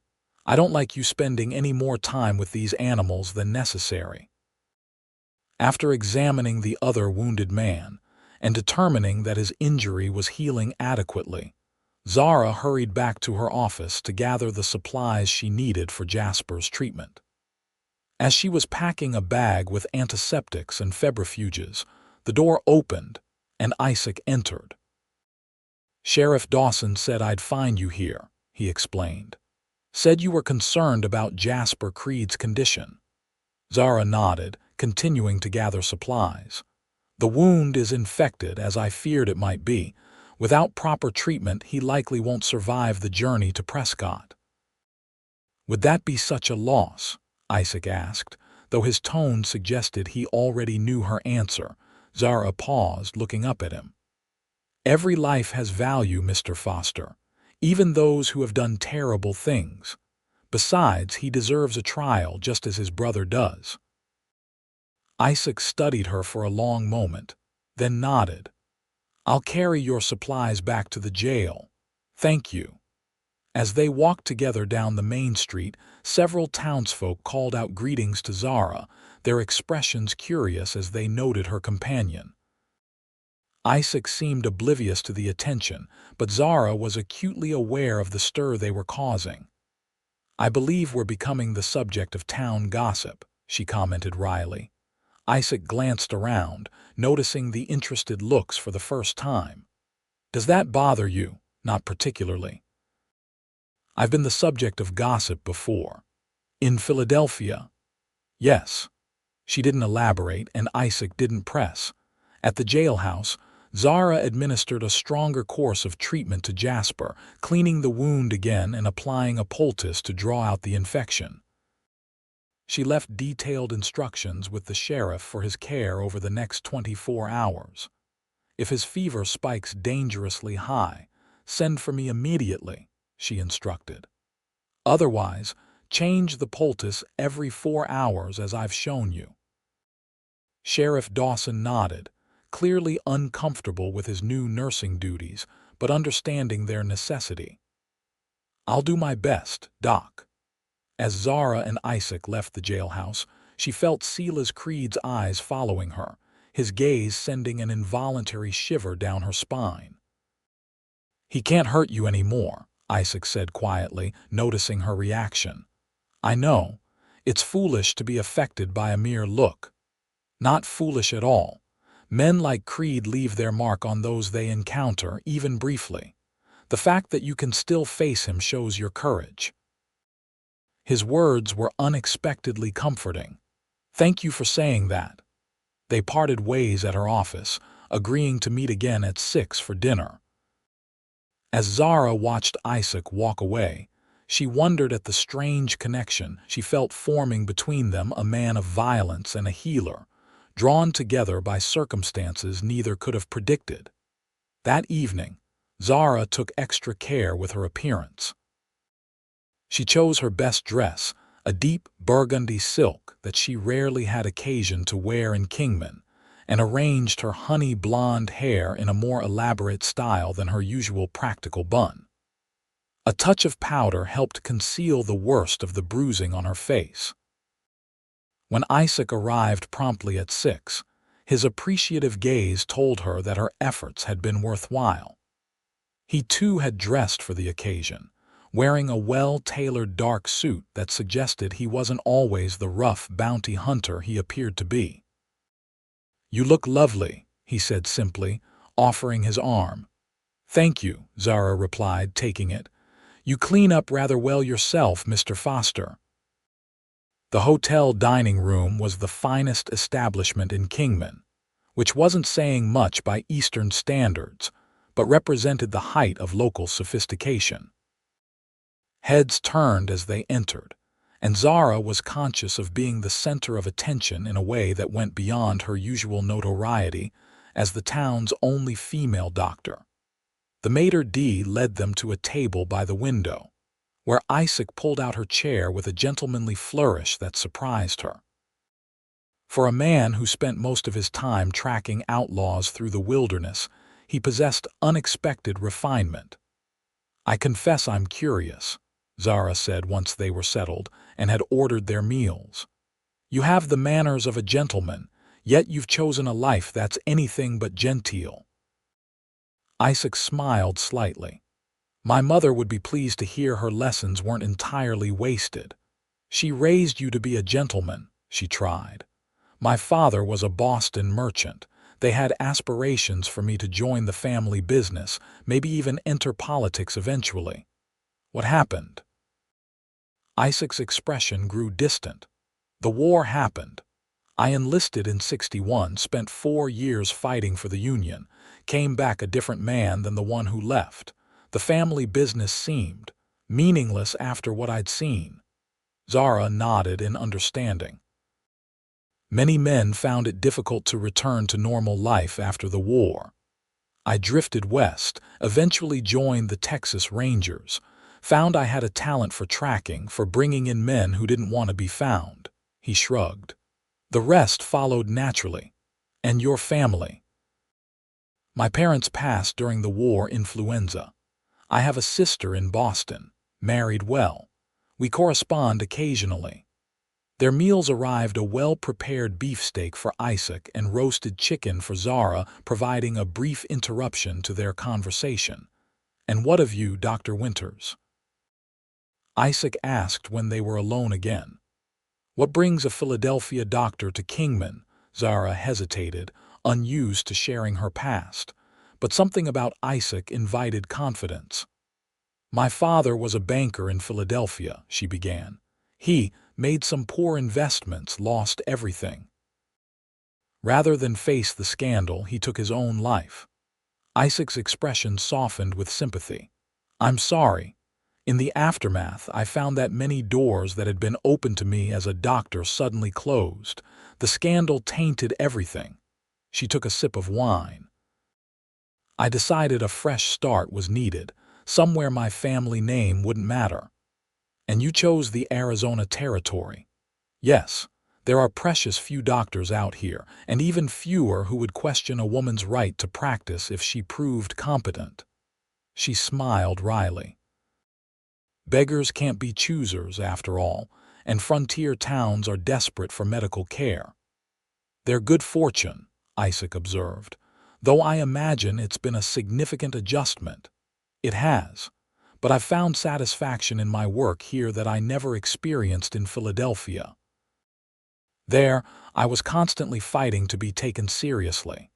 I don't like you spending any more time with these animals than necessary." After examining the other wounded man and determining that his injury was healing adequately, Zara hurried back to her office to gather the supplies she needed for Jasper's treatment. As she was packing a bag with antiseptics and febrifuges, the door opened and Isaac entered. "Sheriff Dawson said I'd find you here," he explained. "Said you were concerned about Jasper Creed's condition." Zara nodded, continuing to gather supplies. "The wound is infected, as I feared it might be. Without proper treatment, he likely won't survive the journey to Prescott." "Would that be such a loss?" Isaac asked, though his tone suggested he already knew her answer. Zara paused, looking up at him. "Every life has value, Mr. Foster, even those who have done terrible things. Besides, he deserves a trial just as his brother does." Isaac studied her for a long moment, then nodded. "I'll carry your supplies back to the jail. Thank you." As they walked together down the main street, several townsfolk called out greetings to Zara, their expressions curious as they noted her companion. Isaac seemed oblivious to the attention, but Zara was acutely aware of the stir they were causing. "I believe we're becoming the subject of town gossip," she commented wryly. Isaac glanced around, noticing the interested looks for the first time. "Does that bother you?" "Not particularly. I've been the subject of gossip before." "In Philadelphia?" "Yes." She didn't elaborate, and Isaac didn't press. At the jailhouse, Zara administered a stronger course of treatment to Jasper, cleaning the wound again and applying a poultice to draw out the infection. She left detailed instructions with the sheriff for his care over the next 24 hours. "If his fever spikes dangerously high, send for me immediately," she instructed. Otherwise, change the poultice every 4 hours as I've shown you." Sheriff Dawson nodded, clearly uncomfortable with his new nursing duties, but understanding their necessity. "I'll do my best, Doc." As Zara and Isaac left the jailhouse, she felt Silas Creed's eyes following her, his gaze sending an involuntary shiver down her spine. "He can't hurt you anymore," Isaac said quietly, noticing her reaction. "I know. It's foolish to be affected by a mere look." "Not foolish at all. Men like Creed leave their mark on those they encounter, even briefly. The fact that you can still face him shows your courage." His words were unexpectedly comforting. "Thank you for saying that." They parted ways at her office, agreeing to meet again at 6 for dinner. As Zara watched Isaac walk away, she wondered at the strange connection she felt forming between them, a man of violence and a healer, drawn together by circumstances neither could have predicted. That evening, Zara took extra care with her appearance. She chose her best dress, a deep burgundy silk that she rarely had occasion to wear in Kingman, and arranged her honey blonde hair in a more elaborate style than her usual practical bun. A touch of powder helped conceal the worst of the bruising on her face. When Isaac arrived promptly at 6, his appreciative gaze told her that her efforts had been worthwhile. He too had dressed for the occasion, wearing a well-tailored dark suit that suggested he wasn't always the rough bounty hunter he appeared to be. "You look lovely," he said simply, offering his arm. "Thank you," Zara replied, taking it. "You clean up rather well yourself, Mr. Foster." The hotel dining room was the finest establishment in Kingman, which wasn't saying much by Eastern standards, but represented the height of local sophistication. Heads turned as they entered, and Zara was conscious of being the center of attention in a way that went beyond her usual notoriety as the town's only female doctor. The maitre d' led them to a table by the window, where Isaac pulled out her chair with a gentlemanly flourish that surprised her. For a man who spent most of his time tracking outlaws through the wilderness, he possessed unexpected refinement. "I confess I'm curious," Zara said once they were settled and had ordered their meals. "You have the manners of a gentleman, yet you've chosen a life that's anything but genteel." Isaac smiled slightly. "My mother would be pleased to hear her lessons weren't entirely wasted. She raised you to be a gentleman," she tried. "My father was a Boston merchant. They had aspirations for me to join the family business, maybe even enter politics eventually." "What happened?" Isaac's expression grew distant. "The war happened. I enlisted in 61, spent 4 years fighting for the Union, came back a different man than the one who left. The family business seemed meaningless after what I'd seen." Zara nodded in understanding. "Many men found it difficult to return to normal life after the war. I drifted west, eventually joined the Texas Rangers, found I had a talent for tracking, for bringing in men who didn't want to be found." He shrugged. "The rest followed naturally. And your family?" "My parents passed during the war influenza. I have a sister in Boston, married well. We correspond occasionally." Their meals arrived, a well-prepared beefsteak for Isaac and roasted chicken for Zara, providing a brief interruption to their conversation. "And what of you, Dr. Winters?" Isaac asked when they were alone again. "What brings a Philadelphia doctor to Kingman?" Zara hesitated, unused to sharing her past, but something about Isaac invited confidence. "My father was a banker in Philadelphia," she began. "He made some poor investments, lost everything. Rather than face the scandal, he took his own life." Isaac's expression softened with sympathy. "I'm sorry. In the aftermath, I found that many doors that had been open to me as a doctor suddenly closed. The scandal tainted everything." She took a sip of wine. "I decided a fresh start was needed, somewhere my family name wouldn't matter." And you chose the Arizona territory. Yes, there are precious few doctors out here, and even fewer who would question a woman's right to practice if she proved competent. She smiled wryly. Beggars can't be choosers, after all, and frontier towns are desperate for medical care. Their good fortune, Isaac observed, though I imagine it's been a significant adjustment. It has, but I've found satisfaction in my work here that I never experienced in Philadelphia. There, I was constantly fighting to be taken seriously.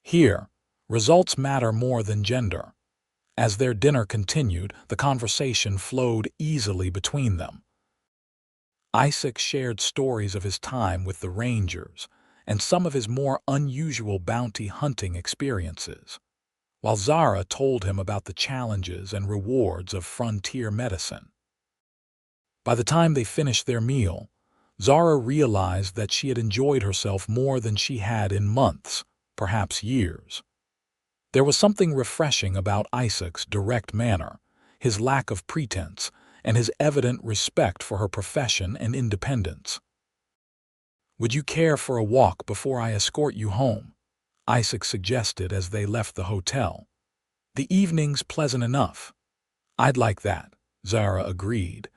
Here, results matter more than gender. As their dinner continued, the conversation flowed easily between them. Isaac shared stories of his time with the Rangers and some of his more unusual bounty hunting experiences, while Zara told him about the challenges and rewards of frontier medicine. By the time they finished their meal, Zara realized that she had enjoyed herself more than she had in months, perhaps years. There was something refreshing about Isaac's direct manner, his lack of pretense, and his evident respect for her profession and independence. "Would you care for a walk before I escort you home?" Isaac suggested as they left the hotel. "The evening's pleasant enough." "I'd like that," Zara agreed.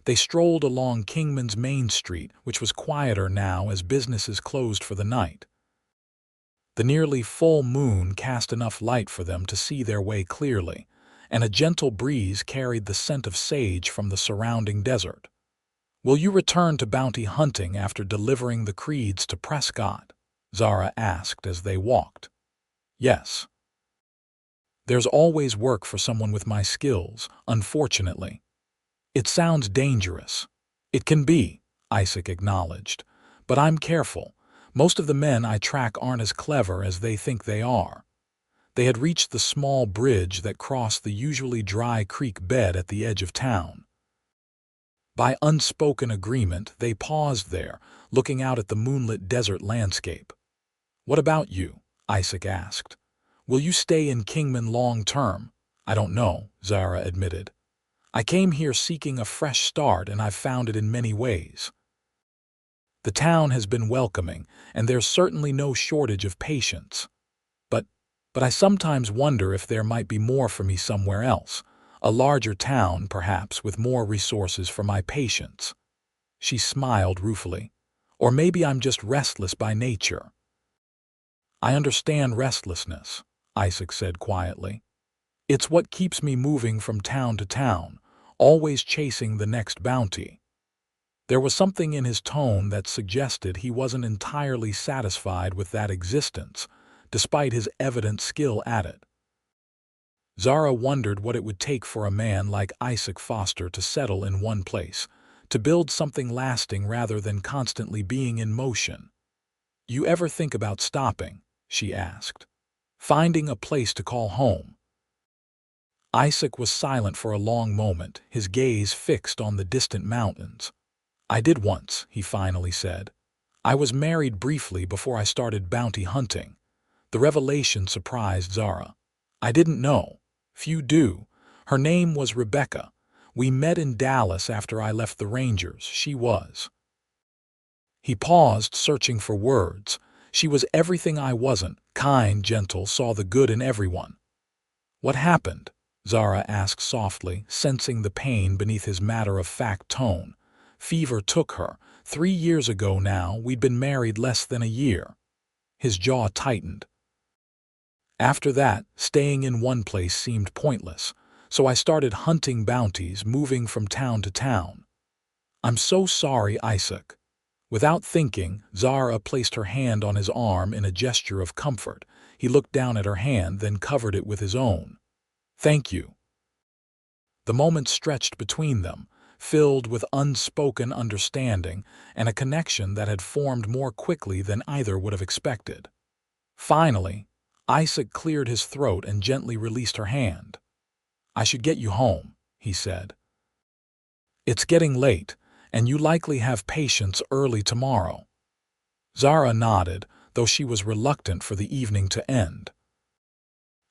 They strolled along Kingman's main street, which was quieter now as businesses closed for the night. The nearly full moon cast enough light for them to see their way clearly, and a gentle breeze carried the scent of sage from the surrounding desert. "Will you return to bounty hunting after delivering the creeds to Prescott?" Zara asked as they walked. "Yes. There's always work for someone with my skills, unfortunately." "It sounds dangerous." "It can be," Isaac acknowledged, "but I'm careful. Most of the men I track aren't as clever as they think they are." They had reached the small bridge that crossed the usually dry creek bed at the edge of town. By unspoken agreement, they paused there, looking out at the moonlit desert landscape. "What about you?" Isaac asked. "Will you stay in Kingman long term?" "I don't know," Zara admitted. "I came here seeking a fresh start, and I've found it in many ways. The town has been welcoming, and there's certainly no shortage of patients. But I sometimes wonder if there might be more for me somewhere else, a larger town, perhaps, with more resources for my patients." She smiled ruefully. "Or maybe I'm just restless by nature." "I understand restlessness," Isaac said quietly. "It's what keeps me moving from town to town, always chasing the next bounty." There was something in his tone that suggested he wasn't entirely satisfied with that existence, despite his evident skill at it. Zara wondered what it would take for a man like Isaac Foster to settle in one place, to build something lasting rather than constantly being in motion. "You ever think about stopping?" she asked. "Finding a place to call home?" Isaac was silent for a long moment, his gaze fixed on the distant mountains. "I did once," he finally said. "I was married briefly before I started bounty hunting." The revelation surprised Zara. "I didn't know. Few do. Her name was Rebecca. We met in Dallas after I left the Rangers. She was—" He paused, searching for words. "She was everything I wasn't, kind, gentle, saw the good in everyone." "What happened?" Zara asked softly, sensing the pain beneath his matter-of-fact tone. "Fever took her. 3 years ago now, we'd been married less than a year." His jaw tightened. "After that, staying in one place seemed pointless, so I started hunting bounties, moving from town to town." "I'm so sorry, Isaac." Without thinking, Zara placed her hand on his arm in a gesture of comfort. He looked down at her hand, then covered it with his own. "Thank you." The moment stretched between them, filled with unspoken understanding and a connection that had formed more quickly than either would have expected. Finally, Isaac cleared his throat and gently released her hand. "I should get you home," he said. "It's getting late, and you likely have patients early tomorrow." Zara nodded, though she was reluctant for the evening to end.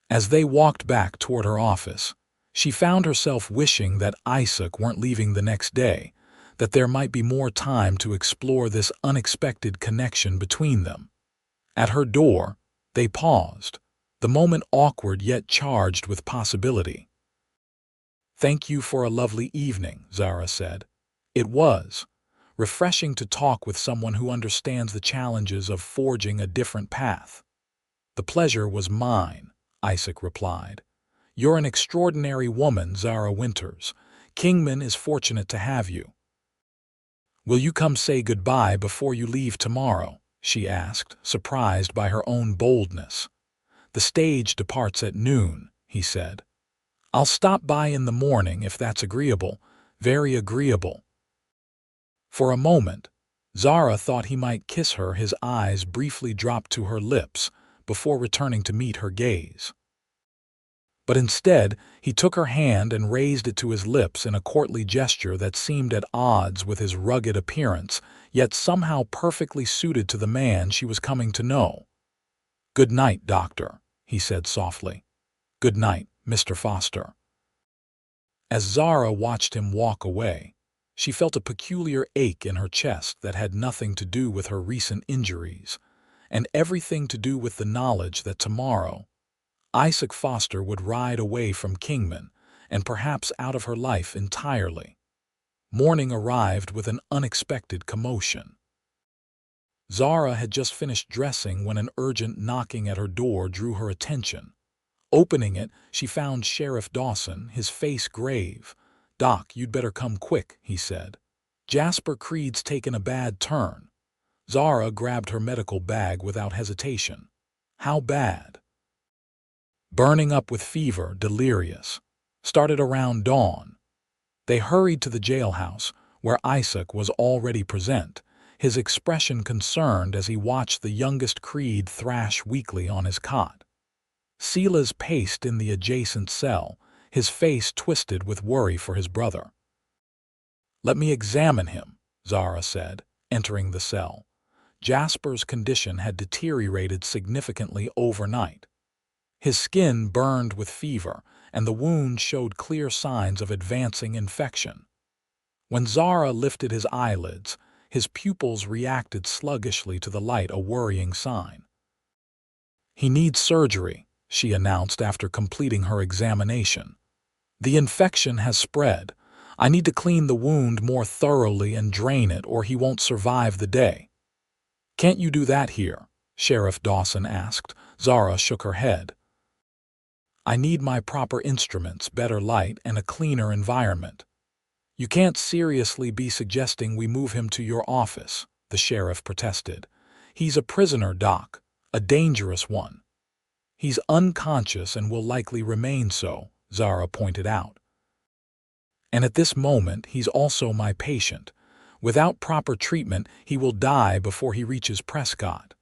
As they walked back toward her office, She found herself wishing that Isaac weren't leaving the next day, that there might be more time to explore this unexpected connection between them. At her door, they paused, the moment awkward yet charged with possibility. "Thank you for a lovely evening," Zara said. It was refreshing to talk with someone who understands the challenges of forging a different path. "The pleasure was mine," Isaac replied. "You're an extraordinary woman, Zara Winters. Kingman is fortunate to have you." "Will you come say goodbye before you leave tomorrow?" she asked, surprised by her own boldness. "The stage departs at noon," he said. "I'll stop by in the morning if that's agreeable." "Very agreeable." For a moment, Zara thought he might kiss her. His eyes briefly dropped to her lips before returning to meet her gaze. But instead, he took her hand and raised it to his lips in a courtly gesture that seemed at odds with his rugged appearance, yet somehow perfectly suited to the man she was coming to know. "Good night, Doctor," he said softly. "Good night, Mr. Foster." As Zara watched him walk away, she felt a peculiar ache in her chest that had nothing to do with her recent injuries, and everything to do with the knowledge that tomorrow Isaac Foster would ride away from Kingman and perhaps out of her life entirely. Morning arrived with an unexpected commotion. Zara had just finished dressing when an urgent knocking at her door drew her attention. Opening it, she found Sheriff Dawson, his face grave. "Doc, you'd better come quick," he said. "Jasper Creed's taken a bad turn." Zara grabbed her medical bag without hesitation. "How bad?" "Burning up with fever, delirious. Started around dawn." They hurried to the jailhouse, where Isaac was already present, his expression concerned as he watched the youngest Creed thrash weakly on his cot. Silas paced in the adjacent cell, his face twisted with worry for his brother. "Let me examine him," Zara said, entering the cell. Jasper's condition had deteriorated significantly overnight. His skin burned with fever, and the wound showed clear signs of advancing infection. When Zara lifted his eyelids, his pupils reacted sluggishly to the light, a worrying sign. "He needs surgery," she announced after completing her examination. "The infection has spread. I need to clean the wound more thoroughly and drain it, or he won't survive the day." "Can't you do that here?" Sheriff Dawson asked. Zara shook her head. "I need my proper instruments, better light, and a cleaner environment." "You can't seriously be suggesting we move him to your office," the sheriff protested. "He's a prisoner, Doc, a dangerous one." "He's unconscious and will likely remain so," Zara pointed out. "And at this moment, he's also my patient. Without proper treatment, he will die before he reaches Prescott."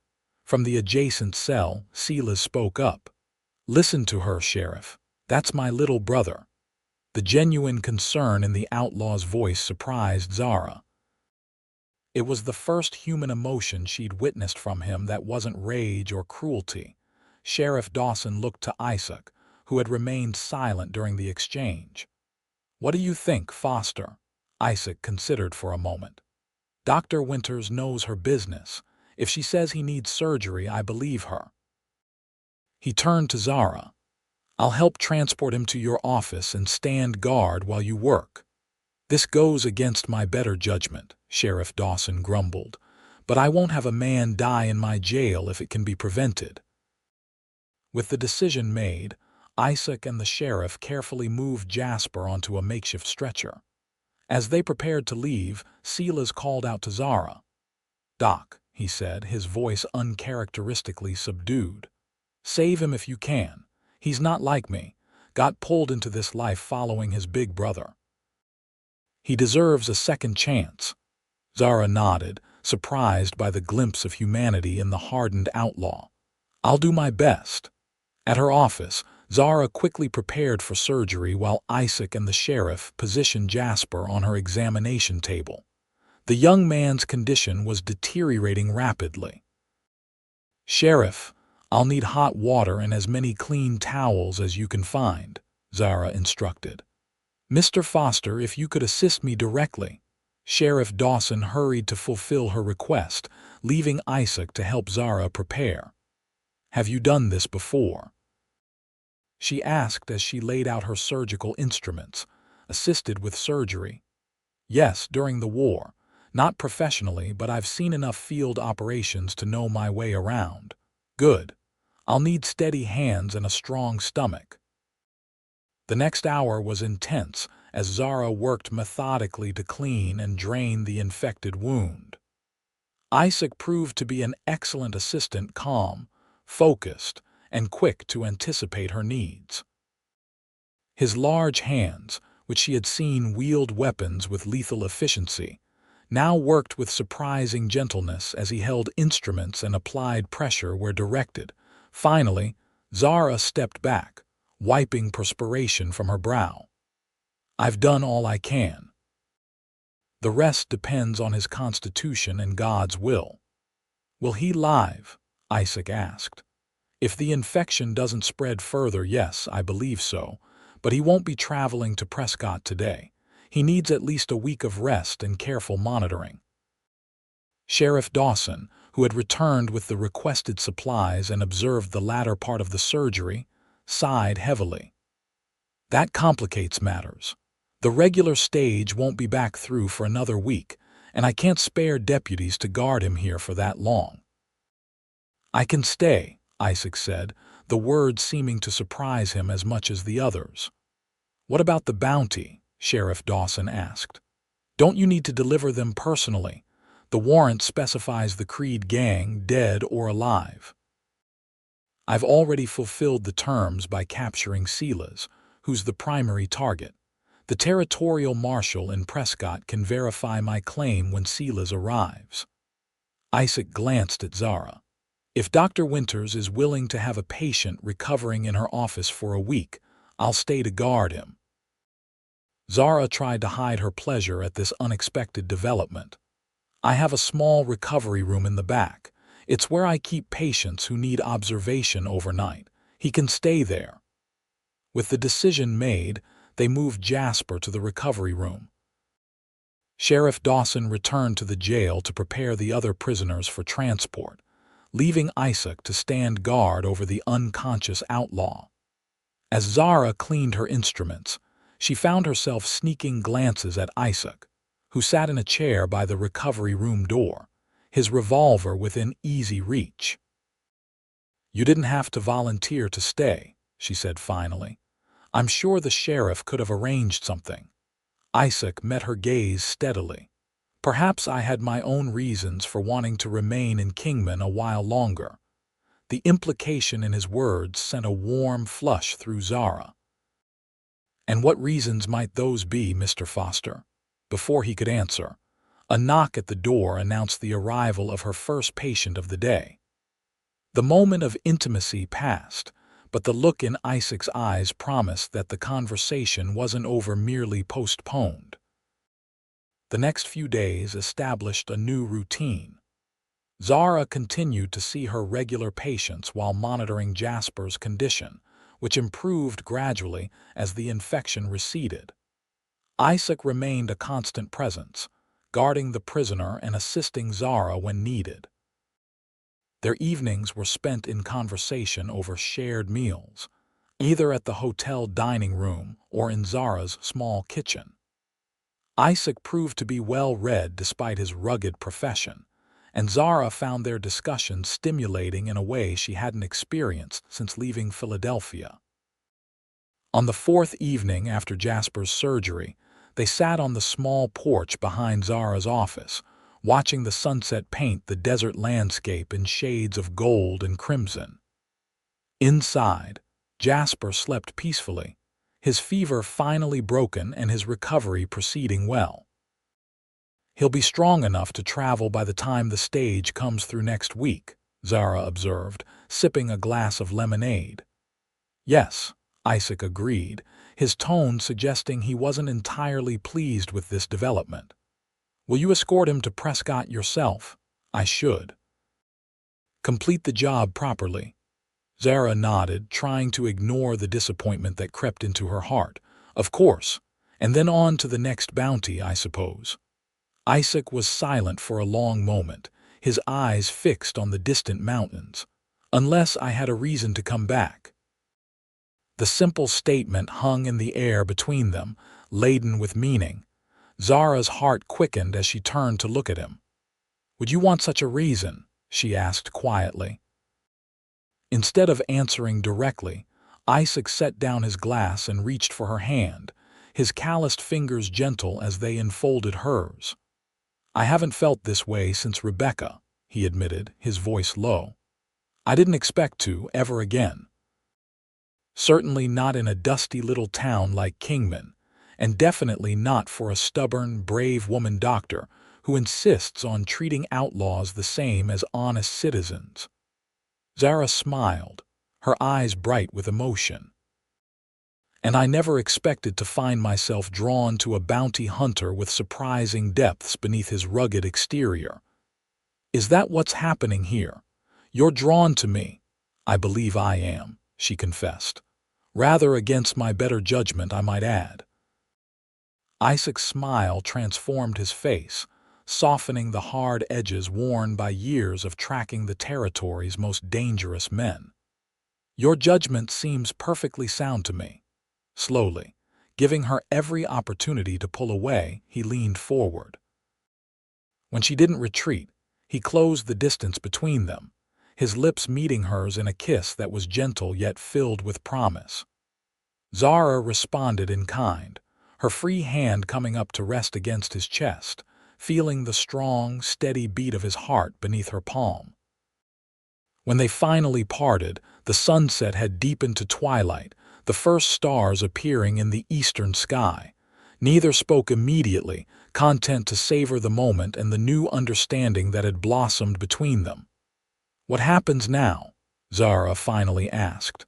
From the adjacent cell, Silas spoke up. "Listen to her, Sheriff. That's my little brother." The genuine concern in the outlaw's voice surprised Zara. It was the first human emotion she'd witnessed from him that wasn't rage or cruelty. Sheriff Dawson looked to Isaac, who had remained silent during the exchange. "What do you think, Foster?" Isaac considered for a moment. "Dr. Winters knows her business. If she says he needs surgery, I believe her." He turned to Zara. "I'll help transport him to your office and stand guard while you work." "This goes against my better judgment," Sheriff Dawson grumbled, "but I won't have a man die in my jail if it can be prevented." With the decision made, Isaac and the sheriff carefully moved Jasper onto a makeshift stretcher. As they prepared to leave, Silas called out to Zara. "Doc," he said, his voice uncharacteristically subdued. "Save him if you can. He's not like me. Got pulled into this life following his big brother. He deserves a second chance." Zara nodded, surprised by the glimpse of humanity in the hardened outlaw. "I'll do my best." At her office, Zara quickly prepared for surgery while Isaac and the sheriff positioned Jasper on her examination table. The young man's condition was deteriorating rapidly. "Sheriff, I'll need hot water and as many clean towels as you can find," Zara instructed. "Mr. Foster, if you could assist me directly." Sheriff Dawson hurried to fulfill her request, leaving Isaac to help Zara prepare. "Have you done this before?" she asked as she laid out her surgical instruments. "Assisted with surgery?" "Yes, during the war. Not professionally, but I've seen enough field operations to know my way around." "Good. I'll need steady hands and a strong stomach." The next hour was intense as Zara worked methodically to clean and drain the infected wound. Isaac proved to be an excellent assistant, calm, focused, and quick to anticipate her needs. His large hands, which she had seen wield weapons with lethal efficiency, now worked with surprising gentleness as he held instruments and applied pressure where directed. Finally, Zara stepped back, wiping perspiration from her brow. "I've done all I can. The rest depends on his constitution and God's will." "Will he live?" Isaac asked. "If the infection doesn't spread further, yes, I believe so, but he won't be traveling to Prescott today. He needs at least a week of rest and careful monitoring." Sheriff Dawson, who had returned with the requested supplies and observed the latter part of the surgery, sighed heavily. "That complicates matters. The regular stage won't be back through for another week, and I can't spare deputies to guard him here for that long." "I can stay," Isaac said, the words seeming to surprise him as much as the others. "What about the bounty?" Sheriff Dawson asked. "Don't you need to deliver them personally? The warrant specifies the Creed gang, dead or alive." "I've already fulfilled the terms by capturing Silas, who's the primary target. The territorial marshal in Prescott can verify my claim when Silas arrives." Isaac glanced at Zara. "If Dr. Winters is willing to have a patient recovering in her office for a week, I'll stay to guard him." Zara tried to hide her pleasure at this unexpected development. "I have a small recovery room in the back. It's where I keep patients who need observation overnight. He can stay there." With the decision made, they moved Jasper to the recovery room. Sheriff Dawson returned to the jail to prepare the other prisoners for transport, leaving Isaac to stand guard over the unconscious outlaw. As Zara cleaned her instruments, she found herself sneaking glances at Isaac, who sat in a chair by the recovery room door, his revolver within easy reach. "You didn't have to volunteer to stay," she said finally. "I'm sure the sheriff could have arranged something." Isaac met her gaze steadily. "Perhaps I had my own reasons for wanting to remain in Kingman a while longer." The implication in his words sent a warm flush through Zara. "And what reasons might those be, Mr. Foster?" Before he could answer, a knock at the door announced the arrival of her first patient of the day. The moment of intimacy passed, but the look in Isaac's eyes promised that the conversation wasn't over merely postponed. The next few days established a new routine. Zara continued to see her regular patients while monitoring Jasper's condition, which improved gradually as the infection receded. Isaac remained a constant presence, guarding the prisoner and assisting Zara when needed. Their evenings were spent in conversation over shared meals, either at the hotel dining room or in Zara's small kitchen. Isaac proved to be well-read despite his rugged profession, and Zara found their discussions stimulating in a way she hadn't experienced since leaving Philadelphia. On the fourth evening after Jasper's surgery, they sat on the small porch behind Zara's office, watching the sunset paint the desert landscape in shades of gold and crimson. Inside, Jasper slept peacefully, his fever finally broken and his recovery proceeding well. "He'll be strong enough to travel by the time the stage comes through next week," Zara observed, sipping a glass of lemonade. "Yes," Isaac agreed, his tone suggesting he wasn't entirely pleased with this development. "Will you escort him to Prescott yourself?" "I should." "Complete the job properly." Zara nodded, trying to ignore the disappointment that crept into her heart. Of course. And then on to the next bounty, I suppose. Isaac was silent for a long moment, his eyes fixed on the distant mountains. Unless I had a reason to come back. The simple statement hung in the air between them, laden with meaning. Zara's heart quickened as she turned to look at him. "Would you want such a reason?" she asked quietly. Instead of answering directly, Isaac set down his glass and reached for her hand, his calloused fingers gentle as they enfolded hers. "I haven't felt this way since Rebecca," he admitted, his voice low. "I didn't expect to, ever again. Certainly not in a dusty little town like Kingman, and definitely not for a stubborn, brave woman doctor who insists on treating outlaws the same as honest citizens." Zara smiled, her eyes bright with emotion. "And I never expected to find myself drawn to a bounty hunter with surprising depths beneath his rugged exterior. Is that what's happening here? You're drawn to me." "I believe I am," she confessed. "Rather against my better judgment, I might add." Isaac's smile transformed his face, softening the hard edges worn by years of tracking the territory's most dangerous men. "Your judgment seems perfectly sound to me." Slowly, giving her every opportunity to pull away, he leaned forward. When she didn't retreat, he closed the distance between them, his lips meeting hers in a kiss that was gentle yet filled with promise. Zara responded in kind, her free hand coming up to rest against his chest, feeling the strong, steady beat of his heart beneath her palm. When they finally parted, the sunset had deepened to twilight, the first stars appearing in the eastern sky. Neither spoke immediately, content to savor the moment and the new understanding that had blossomed between them. "What happens now?" Zara finally asked.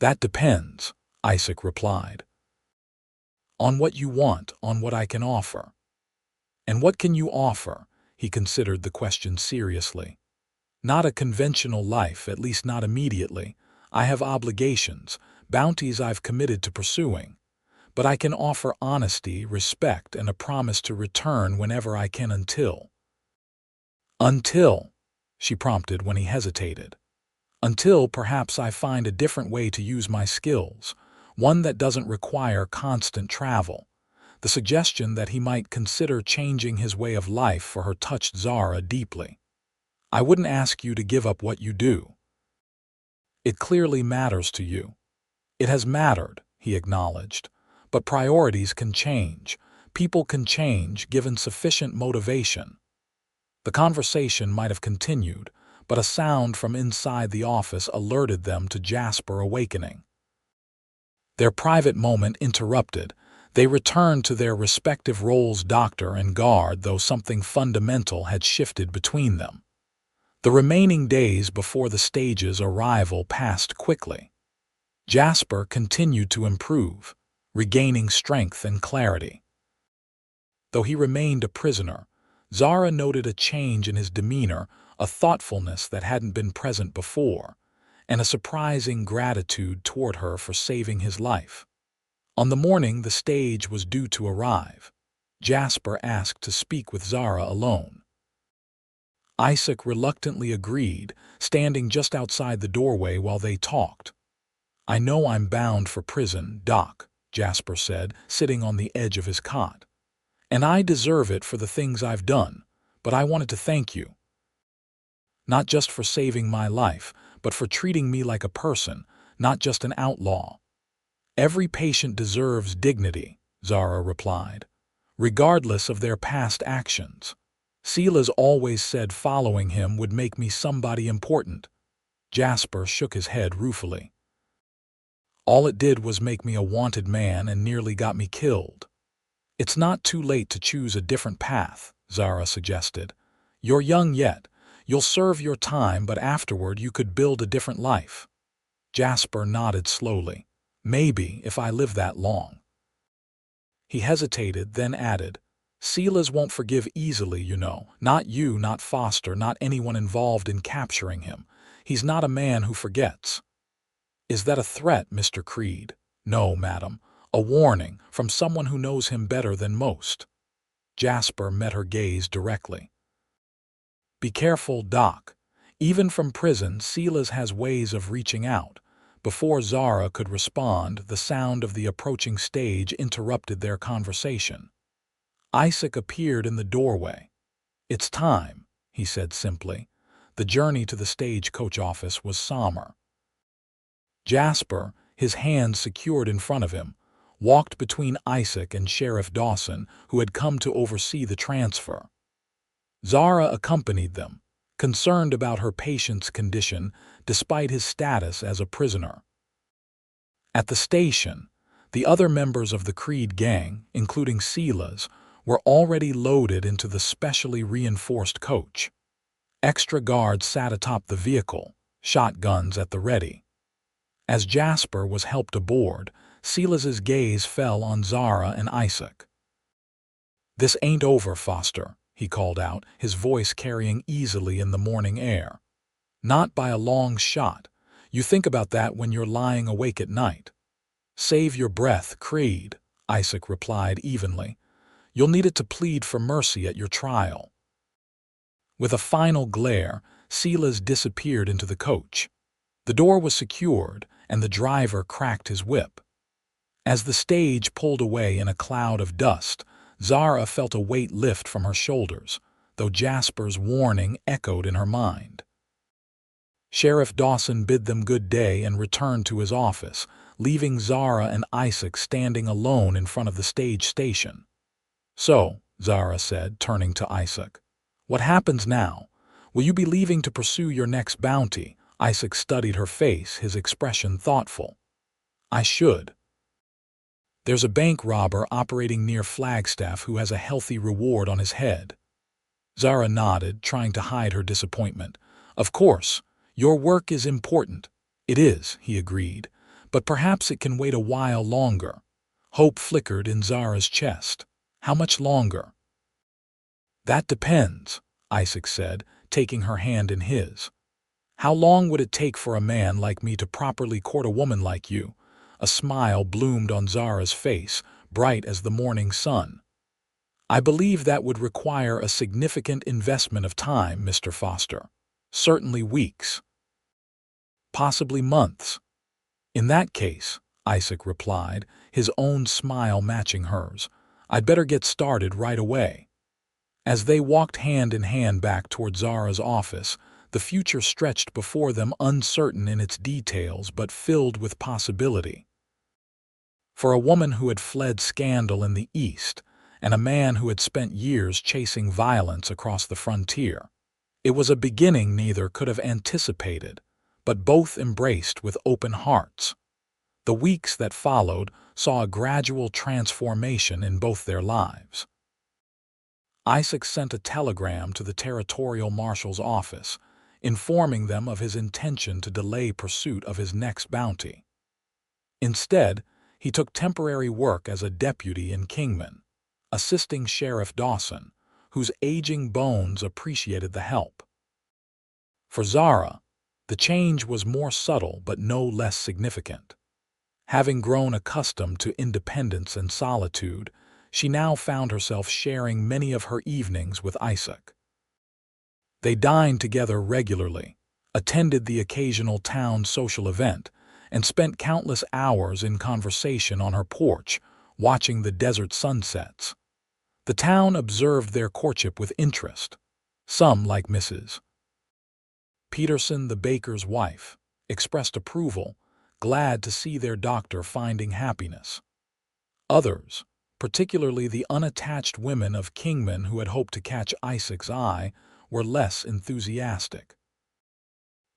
"That depends," Isaac replied. "On what you want, on what I can offer." "And what can you offer?" He considered the question seriously. "Not a conventional life, at least not immediately. I have obligations, bounties I've committed to pursuing. But I can offer honesty, respect, and a promise to return whenever I can until—" "Until," she prompted when he hesitated. "Until perhaps I find a different way to use my skills, one that doesn't require constant travel." The suggestion that he might consider changing his way of life for her touched Zara deeply. "I wouldn't ask you to give up what you do." "It clearly matters to you." "It has mattered," he acknowledged. "But priorities can change. People can change, given sufficient motivation." The conversation might have continued, but a sound from inside the office alerted them to Jasper awakening. Their private moment interrupted, they returned to their respective roles, doctor and guard, though something fundamental had shifted between them. The remaining days before the stage's arrival passed quickly. Jasper continued to improve, regaining strength and clarity. Though he remained a prisoner, Zara noted a change in his demeanor, a thoughtfulness that hadn't been present before, and a surprising gratitude toward her for saving his life. On the morning the stage was due to arrive, Jasper asked to speak with Zara alone. Isaac reluctantly agreed, standing just outside the doorway while they talked. "I know I'm bound for prison, Doc," Jasper said, sitting on the edge of his cot. "And I deserve it for the things I've done, but I wanted to thank you. Not just for saving my life, but for treating me like a person, not just an outlaw." "Every patient deserves dignity," Zara replied, "regardless of their past actions. Sila's always said following him would make me somebody important." Jasper shook his head ruefully. "All it did was make me a wanted man and nearly got me killed." "It's not too late to choose a different path," Zara suggested. "You're young yet. You'll serve your time, but afterward you could build a different life." Jasper nodded slowly. "Maybe, if I live that long." He hesitated, then added, "Silas won't forgive easily, you know. Not you, not Foster, not anyone involved in capturing him. He's not a man who forgets." Is that a threat, Mr. Creed? No, madam. A warning from someone who knows him better than most. Jasper met her gaze directly. Be careful, Doc. Even from prison, Silas has ways of reaching out. Before Zara could respond, the sound of the approaching stage interrupted their conversation. Isaac appeared in the doorway. It's time, he said simply. The journey to the stagecoach office was somber. Jasper, his hands secured in front of him, walked between Isaac and Sheriff Dawson, who had come to oversee the transfer. Zara accompanied them, concerned about her patient's condition despite his status as a prisoner. At the station, the other members of the Creed gang, including Silas, were already loaded into the specially reinforced coach. Extra guards sat atop the vehicle, shotguns at the ready. As Jasper was helped aboard, Silas's gaze fell on Zara and Isaac. "This ain't over, Foster," he called out, his voice carrying easily in the morning air. "Not by a long shot. You think about that when you're lying awake at night." "Save your breath, Creed," Isaac replied evenly. "You'll need it to plead for mercy at your trial." With a final glare, Silas disappeared into the coach. The door was secured, and the driver cracked his whip. As the stage pulled away in a cloud of dust, Zara felt a weight lift from her shoulders, though Jasper's warning echoed in her mind. Sheriff Dawson bid them good day and returned to his office, leaving Zara and Isaac standing alone in front of the stage station. "So," Zara said, turning to Isaac, "what happens now? Will you be leaving to pursue your next bounty?" Isaac studied her face, his expression thoughtful. "I should. There's a bank robber operating near Flagstaff who has a healthy reward on his head." Zara nodded, trying to hide her disappointment. "Of course, your work is important." "It is," he agreed, "but perhaps it can wait a while longer." Hope flickered in Zara's chest. "How much longer?" "That depends," Isaac said, taking her hand in his. "How long would it take for a man like me to properly court a woman like you?" A smile bloomed on Zara's face, bright as the morning sun. "I believe that would require a significant investment of time, Mr. Foster. Certainly weeks. Possibly months." "In that case," Isaac replied, his own smile matching hers, "I'd better get started right away." As they walked hand in hand back toward Zara's office, the future stretched before them, uncertain in its details but filled with possibility. For a woman who had fled scandal in the East, and a man who had spent years chasing violence across the frontier, it was a beginning neither could have anticipated, but both embraced with open hearts. The weeks that followed saw a gradual transformation in both their lives. Isaac sent a telegram to the territorial marshal's office, informing them of his intention to delay pursuit of his next bounty. Instead, he took temporary work as a deputy in Kingman, assisting Sheriff Dawson, whose aging bones appreciated the help. For Zara, the change was more subtle but no less significant. Having grown accustomed to independence and solitude, she now found herself sharing many of her evenings with Isaac. They dined together regularly, attended the occasional town social event, and spent countless hours in conversation on her porch, watching the desert sunsets. The town observed their courtship with interest. Some, like Mrs. Peterson, the baker's wife, expressed approval, glad to see their doctor finding happiness. Others, particularly the unattached women of Kingman who had hoped to catch Isaac's eye, were less enthusiastic.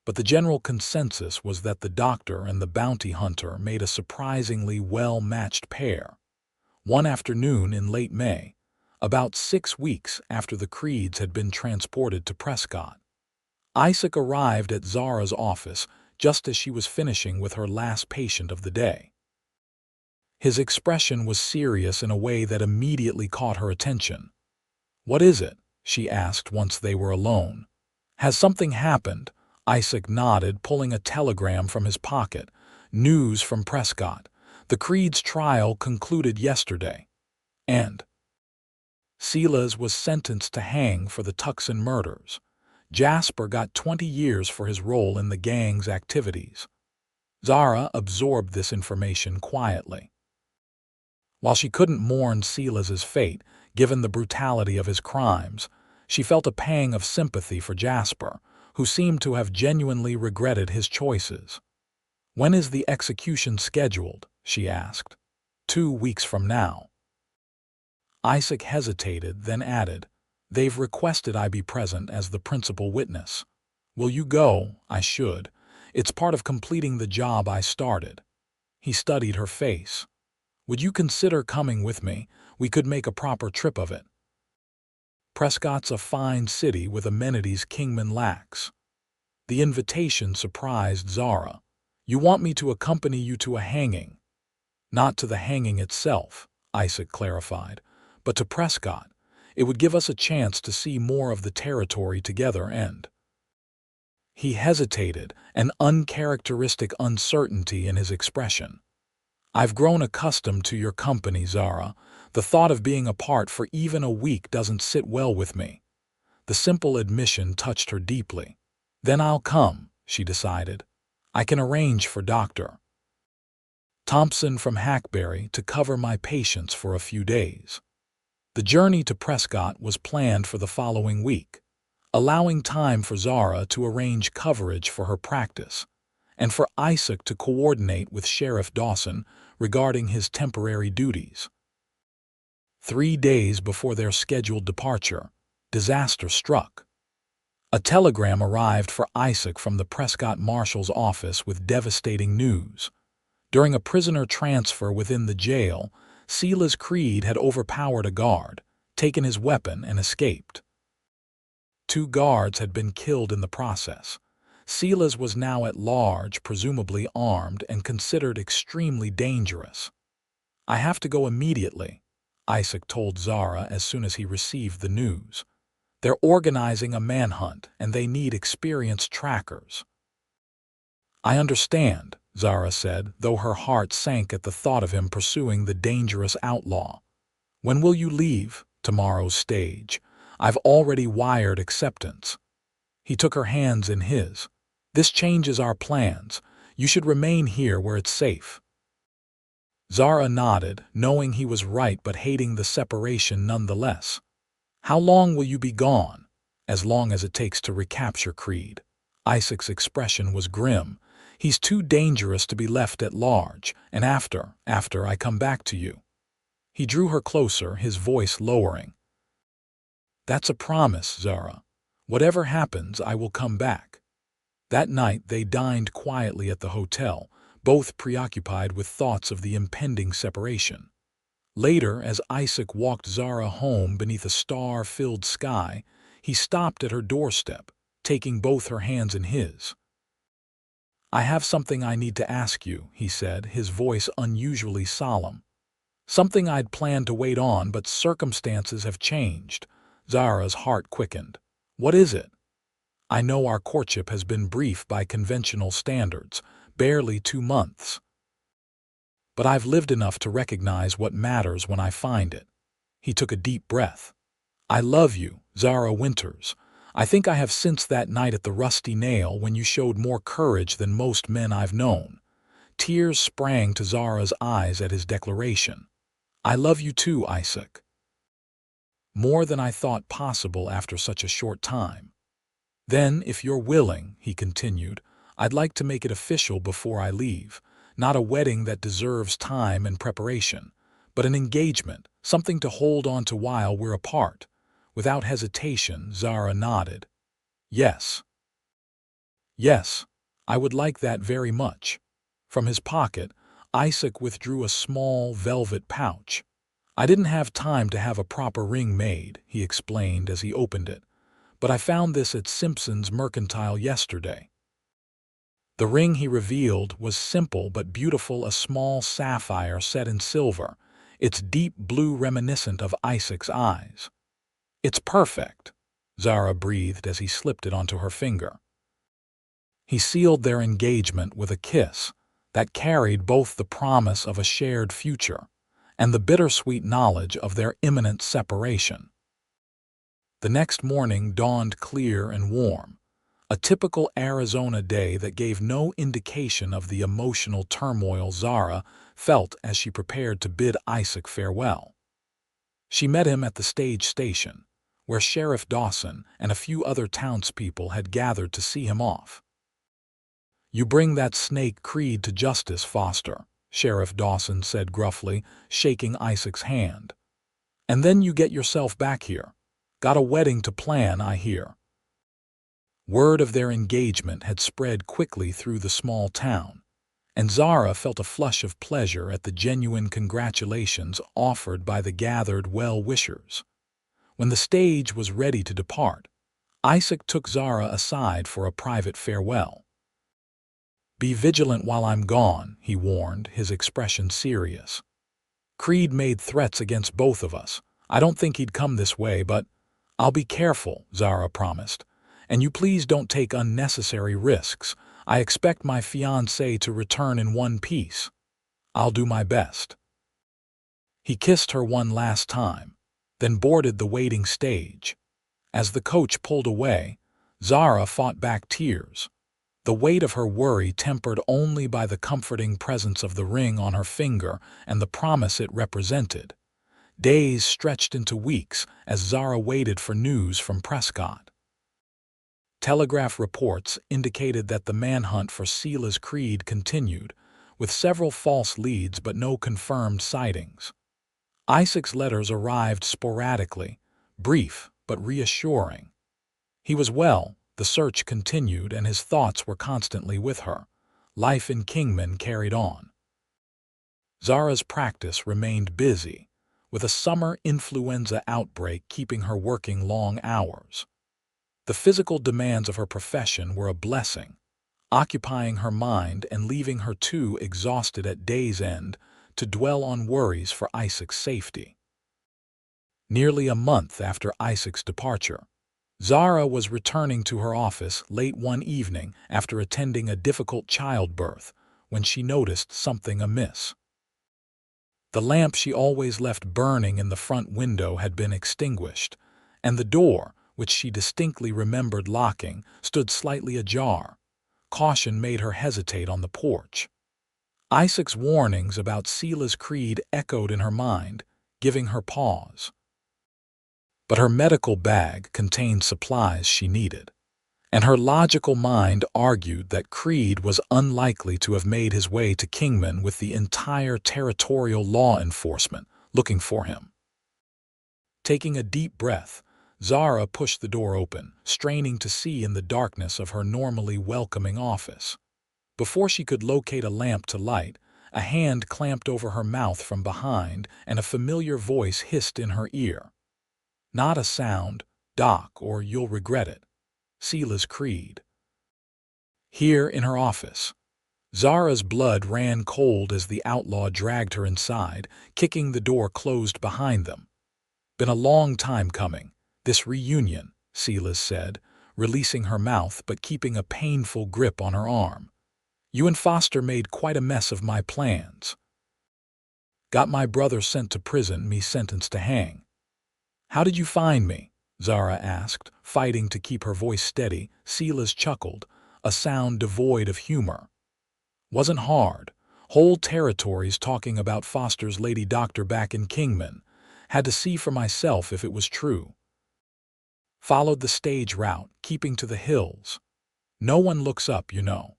But the general consensus was that the doctor and the bounty hunter made a surprisingly well-matched pair. One afternoon in late May, about 6 weeks after the Creeds had been transported to Prescott, Isaac arrived at Zara's office just as she was finishing with her last patient of the day. His expression was serious in a way that immediately caught her attention. "What is it?" she asked once they were alone. "Has something happened?" Isaac nodded, pulling a telegram from his pocket. News from Prescott. The Creed's trial concluded yesterday, and Silas was sentenced to hang for the Tucson murders. Jasper got 20 years for his role in the gang's activities. Zara absorbed this information quietly. While she couldn't mourn Silas's fate, given the brutality of his crimes, she felt a pang of sympathy for Jasper, who seemed to have genuinely regretted his choices. "When is the execution scheduled?" she asked. "2 weeks from now." Isaac hesitated, then added, "They've requested I be present as the principal witness. Will you go?" "I should. It's part of completing the job I started." He studied her face. "Would you consider coming with me? We could make a proper trip of it." Prescott's a fine city with amenities Kingman lacks. The invitation surprised Zara. "You want me to accompany you to a hanging?" "Not to the hanging itself," Isaac clarified, "but to Prescott. It would give us a chance to see more of the territory together and—" He hesitated, an uncharacteristic uncertainty in his expression. "I've grown accustomed to your company, Zara. The thought of being apart for even a week doesn't sit well with me." The simple admission touched her deeply. "Then I'll come," she decided. "I can arrange for Dr. Thompson from Hackberry to cover my patients for a few days." The journey to Prescott was planned for the following week, allowing time for Zara to arrange coverage for her practice, and for Isaac to coordinate with Sheriff Dawson regarding his temporary duties. 3 days before their scheduled departure, disaster struck. A telegram arrived for Isaac from the Prescott Marshal's office with devastating news. During a prisoner transfer within the jail, Silas Creed had overpowered a guard, taken his weapon, and escaped. 2 guards had been killed in the process. Silas was now at large, presumably armed, and considered extremely dangerous. "I have to go immediately," Isaac told Zara as soon as he received the news. "They're organizing a manhunt, and they need experienced trackers." "I understand," Zara said, though her heart sank at the thought of him pursuing the dangerous outlaw. "When will you leave?" "Tomorrow's stage. I've already wired acceptance." He took her hands in his. "This changes our plans. You should remain here where it's safe." Zara nodded, knowing he was right but hating the separation nonetheless. "How long will you be gone?" "As long as it takes to recapture Creed." Isaac's expression was grim. "He's too dangerous to be left at large, and after I come back to you." He drew her closer, his voice lowering. "That's a promise, Zara. Whatever happens, I will come back." That night they dined quietly at the hotel, both preoccupied with thoughts of the impending separation. Later, as Isaac walked Zara home beneath a star-filled sky, he stopped at her doorstep, taking both her hands in his. "I have something I need to ask you," he said, his voice unusually solemn. "Something I'd planned to wait on, but circumstances have changed." Zara's heart quickened. "What is it?" "I know our courtship has been brief by conventional standards, barely 2 months. But I've lived enough to recognize what matters when I find it." He took a deep breath. "I love you, Zara Winters. I think I have since that night at the Rusty Nail when you showed more courage than most men I've known." Tears sprang to Zara's eyes at his declaration. "I love you too, Isaac. More than I thought possible after such a short time." "Then, if you're willing," he continued, "I'd like to make it official before I leave. Not a wedding that deserves time and preparation, but an engagement, something to hold on to while we're apart." Without hesitation, Zara nodded. "Yes. Yes, I would like that very much." From his pocket, Isaac withdrew a small velvet pouch. "I didn't have time to have a proper ring made," he explained as he opened it, "but I found this at Simpson's Mercantile yesterday." The ring he revealed was simple but beautiful, a small sapphire set in silver, its deep blue reminiscent of Isaac's eyes. "It's perfect," Zara breathed as he slipped it onto her finger. He sealed their engagement with a kiss, that carried both the promise of a shared future and the bittersweet knowledge of their imminent separation. The next morning dawned clear and warm, a typical Arizona day that gave no indication of the emotional turmoil Zara felt as she prepared to bid Isaac farewell. She met him at the stage station, where Sheriff Dawson and a few other townspeople had gathered to see him off. "You bring that snake Creed to justice, Foster," Sheriff Dawson said gruffly, shaking Isaac's hand. "And then you get yourself back here. Got a wedding to plan, I hear." Word of their engagement had spread quickly through the small town, and Zara felt a flush of pleasure at the genuine congratulations offered by the gathered well-wishers. When the stage was ready to depart, Isaac took Zara aside for a private farewell. "Be vigilant while I'm gone," he warned, his expression serious. "Creed made threats against both of us. I don't think he'd come this way, but I'll be careful," Zara promised. "And you please don't take unnecessary risks. I expect my fiancé to return in one piece. I'll do my best." He kissed her one last time, then boarded the waiting stage. As the coach pulled away, Zara fought back tears, the weight of her worry tempered only by the comforting presence of the ring on her finger and the promise it represented. Days stretched into weeks as Zara waited for news from Prescott. Telegraph reports indicated that the manhunt for Silas Creed continued, with several false leads but no confirmed sightings. Isaac's letters arrived sporadically, brief but reassuring. He was well, the search continued, and his thoughts were constantly with her. Life in Kingman carried on. Zara's practice remained busy, with a summer influenza outbreak keeping her working long hours. The physical demands of her profession were a blessing, occupying her mind and leaving her too exhausted at day's end to dwell on worries for Isaac's safety. Nearly a month after Isaac's departure, Zara was returning to her office late one evening after attending a difficult childbirth when she noticed something amiss. The lamp she always left burning in the front window had been extinguished, and the door, which she distinctly remembered locking, stood slightly ajar. Caution made her hesitate on the porch. Isaac's warnings about Silas Creed echoed in her mind, giving her pause. But her medical bag contained supplies she needed, and her logical mind argued that Creed was unlikely to have made his way to Kingman with the entire territorial law enforcement looking for him. Taking a deep breath, Zara pushed the door open, straining to see in the darkness of her normally welcoming office. Before she could locate a lamp to light, a hand clamped over her mouth from behind and a familiar voice hissed in her ear. "Not a sound, Doc, or you'll regret it. Silas Creed." Here in her office, Zara's blood ran cold as the outlaw dragged her inside, kicking the door closed behind them. "Been a long time coming, this reunion," Silas said, releasing her mouth but keeping a painful grip on her arm. "You and Foster made quite a mess of my plans. Got my brother sent to prison, me sentenced to hang." "How did you find me?" Zara asked, fighting to keep her voice steady. Silas chuckled, a sound devoid of humor. "Wasn't hard. Whole territories talking about Foster's lady doctor back in Kingman. Had to see for myself if it was true. Followed the stage route, keeping to the hills. No one looks up, you know."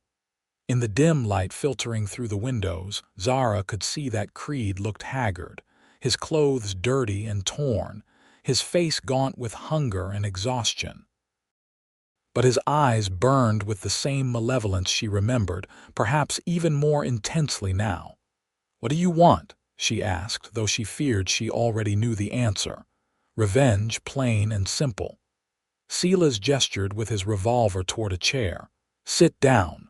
In the dim light filtering through the windows, Zara could see that Creed looked haggard, his clothes dirty and torn, his face gaunt with hunger and exhaustion. But his eyes burned with the same malevolence she remembered, perhaps even more intensely now. "What do you want?" she asked, though she feared she already knew the answer. Revenge, plain and simple. Silas gestured with his revolver toward a chair. "Sit down.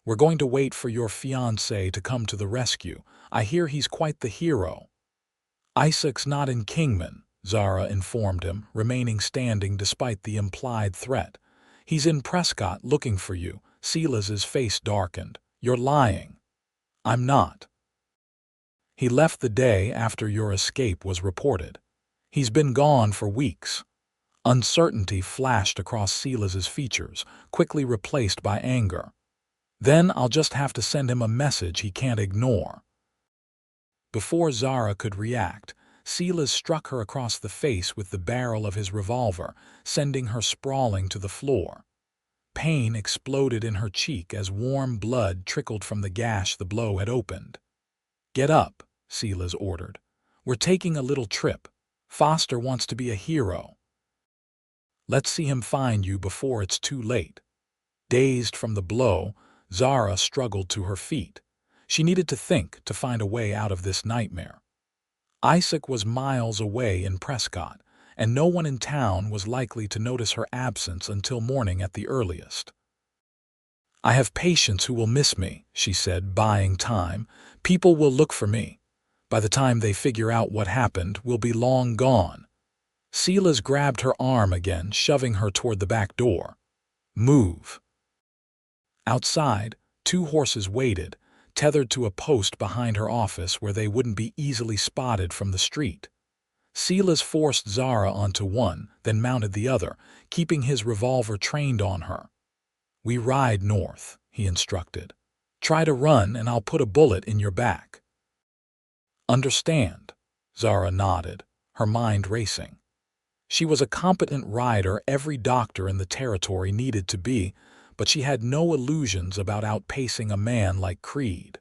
We're going to wait for your fiancé to come to the rescue. I hear he's quite the hero." "Isaac's not in Kingman," Zara informed him, remaining standing despite the implied threat. "He's in Prescott looking for you." Silas's face darkened. You're lying. I'm not. He left the day after your escape was reported. He's been gone for weeks. Uncertainty flashed across Silas's features, quickly replaced by anger. Then I'll just have to send him a message he can't ignore. Before Zara could react, Silas struck her across the face with the barrel of his revolver, sending her sprawling to the floor. Pain exploded in her cheek as warm blood trickled from the gash the blow had opened. "Get up," Silas ordered. "We're taking a little trip. Foster wants to be a hero. Let's see him find you before it's too late." Dazed from the blow, Zara struggled to her feet. She needed to think to find a way out of this nightmare. Isaac was miles away in Prescott, and no one in town was likely to notice her absence until morning at the earliest. "I have patients who will miss me," she said, buying time. "People will look for me. By the time they figure out what happened, we'll be long gone." Silas grabbed her arm again, shoving her toward the back door. "Move." Outside, 2 horses waited, tethered to a post behind her office where they wouldn't be easily spotted from the street. Silas forced Zara onto one, then mounted the other, keeping his revolver trained on her. "We ride north," he instructed. "Try to run and I'll put a bullet in your back." "Understand," Zara nodded, her mind racing. She was a competent rider every doctor in the territory needed to be, but she had no illusions about outpacing a man like Creed.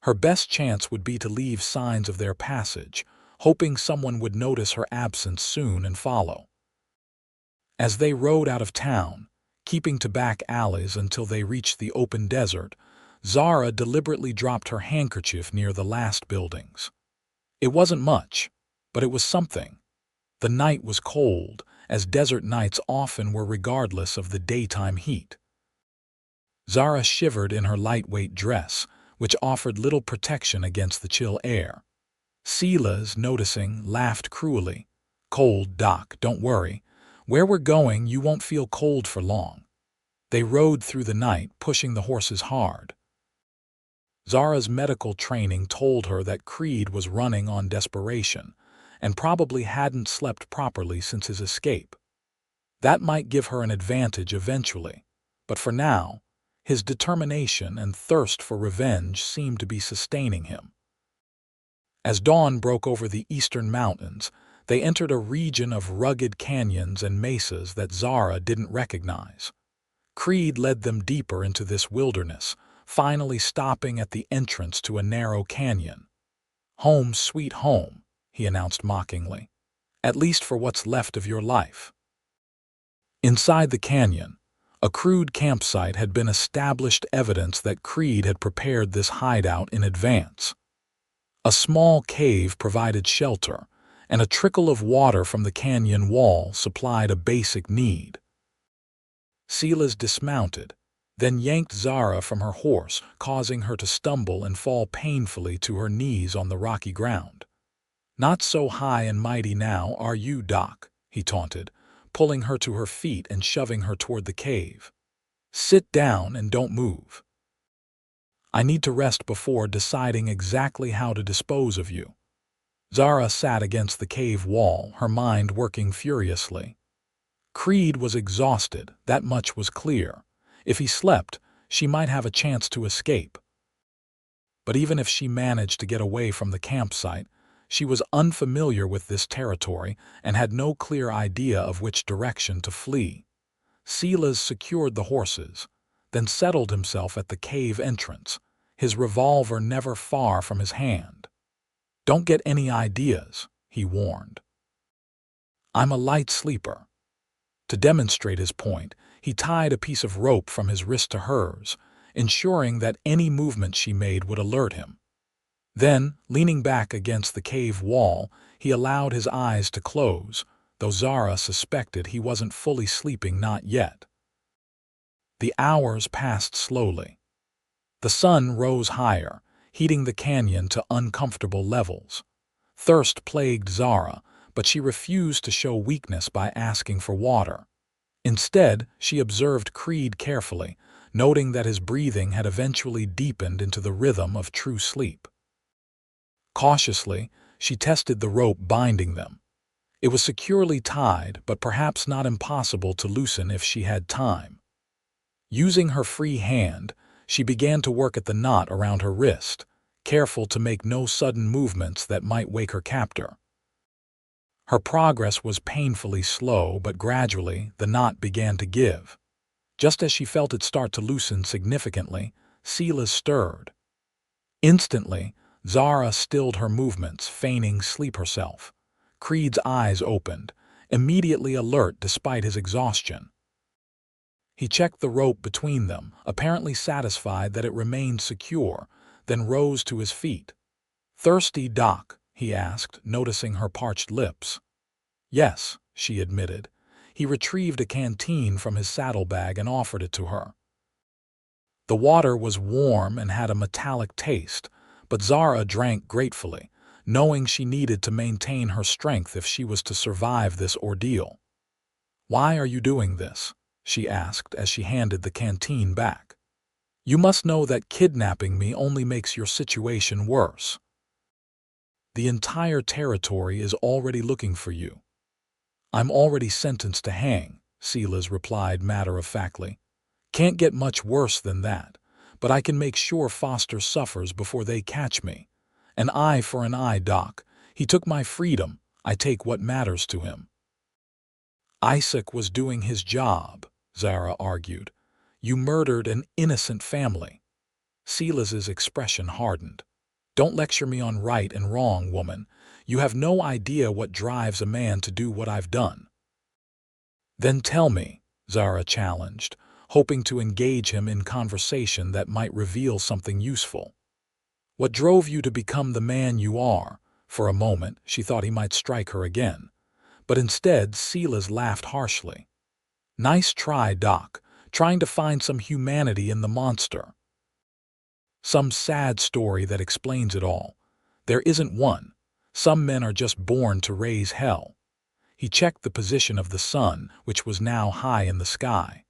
Her best chance would be to leave signs of their passage, hoping someone would notice her absence soon and follow. As they rode out of town, keeping to back alleys until they reached the open desert, Zara deliberately dropped her handkerchief near the last buildings. It wasn't much, but it was something. The night was cold, as desert nights often were regardless of the daytime heat. Zara shivered in her lightweight dress, which offered little protection against the chill air. Silas, noticing, laughed cruelly. "Cold, Doc, don't worry. Where we're going, you won't feel cold for long." They rode through the night, pushing the horses hard. Zara's medical training told her that Creed was running on desperation, and probably hadn't slept properly since his escape. That might give her an advantage eventually, but for now, his determination and thirst for revenge seemed to be sustaining him. As dawn broke over the eastern mountains, they entered a region of rugged canyons and mesas that Zara didn't recognize. Creed led them deeper into this wilderness, finally stopping at the entrance to a narrow canyon. "Home, sweet home," he announced mockingly. "At least for what's left of your life." Inside the canyon, a crude campsite had been established evidence that Creed had prepared this hideout in advance. A small cave provided shelter, and a trickle of water from the canyon wall supplied a basic need. Silas dismounted, then yanked Zara from her horse, causing her to stumble and fall painfully to her knees on the rocky ground. "Not so high and mighty now, are you, Doc?" he taunted, pulling her to her feet and shoving her toward the cave. "Sit down and don't move. I need to rest before deciding exactly how to dispose of you." Zara sat against the cave wall, her mind working furiously. Creed was exhausted, that much was clear. If he slept, she might have a chance to escape. But even if she managed to get away from the campsite, she was unfamiliar with this territory and had no clear idea of which direction to flee. Silas secured the horses, then settled himself at the cave entrance, his revolver never far from his hand. "Don't get any ideas," he warned. "I'm a light sleeper." To demonstrate his point, he tied a piece of rope from his wrist to hers, ensuring that any movement she made would alert him. Then, leaning back against the cave wall, he allowed his eyes to close, though Zara suspected he wasn't fully sleeping not yet. The hours passed slowly. The sun rose higher, heating the canyon to uncomfortable levels. Thirst plagued Zara, but she refused to show weakness by asking for water. Instead, she observed Creed carefully, noting that his breathing had eventually deepened into the rhythm of true sleep. Cautiously, she tested the rope binding them. It was securely tied, but perhaps not impossible to loosen if she had time. Using her free hand, she began to work at the knot around her wrist, careful to make no sudden movements that might wake her captor. Her progress was painfully slow, but gradually the knot began to give. Just as she felt it start to loosen significantly, Silas stirred. Instantly, Zara stilled her movements, feigning sleep herself. Creed's eyes opened, immediately alert despite his exhaustion. He checked the rope between them, apparently satisfied that it remained secure, then rose to his feet. "Thirsty, Doc?" he asked, noticing her parched lips. "Yes," she admitted. He retrieved a canteen from his saddlebag and offered it to her. The water was warm and had a metallic taste, but Zara drank gratefully, knowing she needed to maintain her strength if she was to survive this ordeal. "Why are you doing this?" she asked as she handed the canteen back. "You must know that kidnapping me only makes your situation worse. The entire territory is already looking for you." "I'm already sentenced to hang," Silas replied matter-of-factly. "Can't get much worse than that, but I can make sure Foster suffers before they catch me. An eye for an eye, Doc. He took my freedom. I take what matters to him." "Isaac was doing his job," Zara argued. "You murdered an innocent family." Silas's expression hardened. "Don't lecture me on right and wrong, woman. You have no idea what drives a man to do what I've done." "Then tell me," Zara challenged, hoping to engage him in conversation that might reveal something useful. "What drove you to become the man you are?" For a moment, she thought he might strike her again. But instead, Silas laughed harshly. "Nice try, Doc, trying to find some humanity in the monster. Some sad story that explains it all. There isn't one. Some men are just born to raise hell." He checked the position of the sun, which was now high in the sky.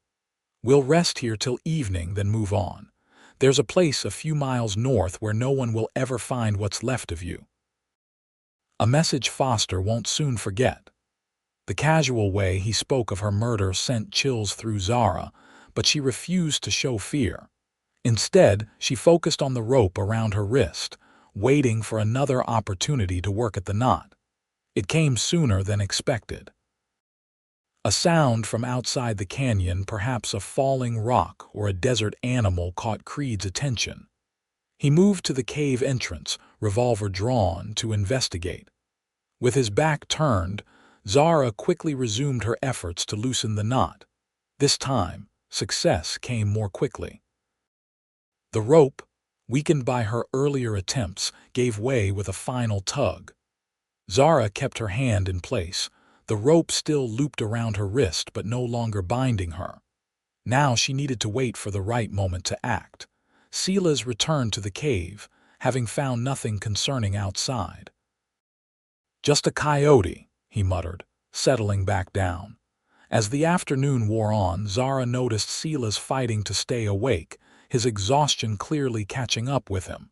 "We'll rest here till evening, then move on. There's a place a few miles north where no one will ever find what's left of you. A message Foster won't soon forget." The casual way he spoke of her murder sent chills through Zara, but she refused to show fear. Instead, she focused on the rope around her wrist, waiting for another opportunity to work at the knot. It came sooner than expected. A sound from outside the canyon, perhaps a falling rock or a desert animal, caught Creed's attention. He moved to the cave entrance, revolver drawn, to investigate. With his back turned, Zara quickly resumed her efforts to loosen the knot. This time, success came more quickly. The rope, weakened by her earlier attempts, gave way with a final tug. Zara kept her hand in place, the rope still looped around her wrist but no longer binding her. Now she needed to wait for the right moment to act. Silas returned to the cave, having found nothing concerning outside. "Just a coyote," he muttered, settling back down. As the afternoon wore on, Zara noticed Silas fighting to stay awake, his exhaustion clearly catching up with him.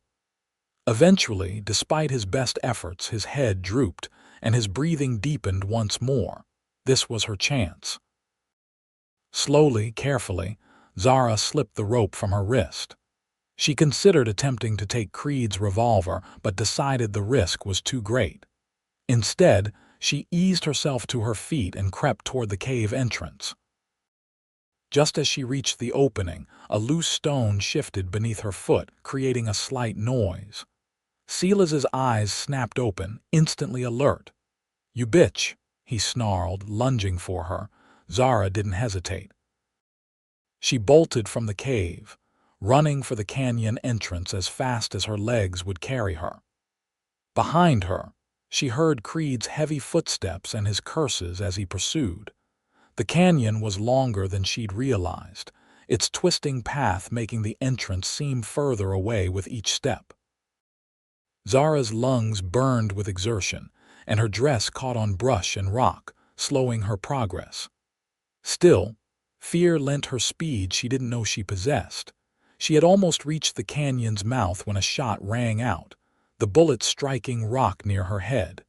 Eventually, despite his best efforts, his head drooped, and his breathing deepened once more. This was her chance. Slowly, carefully, Zara slipped the rope from her wrist. She considered attempting to take Creed's revolver, but decided the risk was too great. Instead, she eased herself to her feet and crept toward the cave entrance. Just as she reached the opening, a loose stone shifted beneath her foot, creating a slight noise. Silas's eyes snapped open, instantly alert. "You bitch," he snarled, lunging for her. Zara didn't hesitate. She bolted from the cave, running for the canyon entrance as fast as her legs would carry her. Behind her, she heard Creed's heavy footsteps and his curses as he pursued. The canyon was longer than she'd realized, its twisting path making the entrance seem further away with each step. Zara's lungs burned with exertion, and her dress caught on brush and rock, slowing her progress. Still, Fear lent her speed she didn't know she possessed. She had almost reached the canyon's mouth when a shot rang out, the bullet striking rock near her head.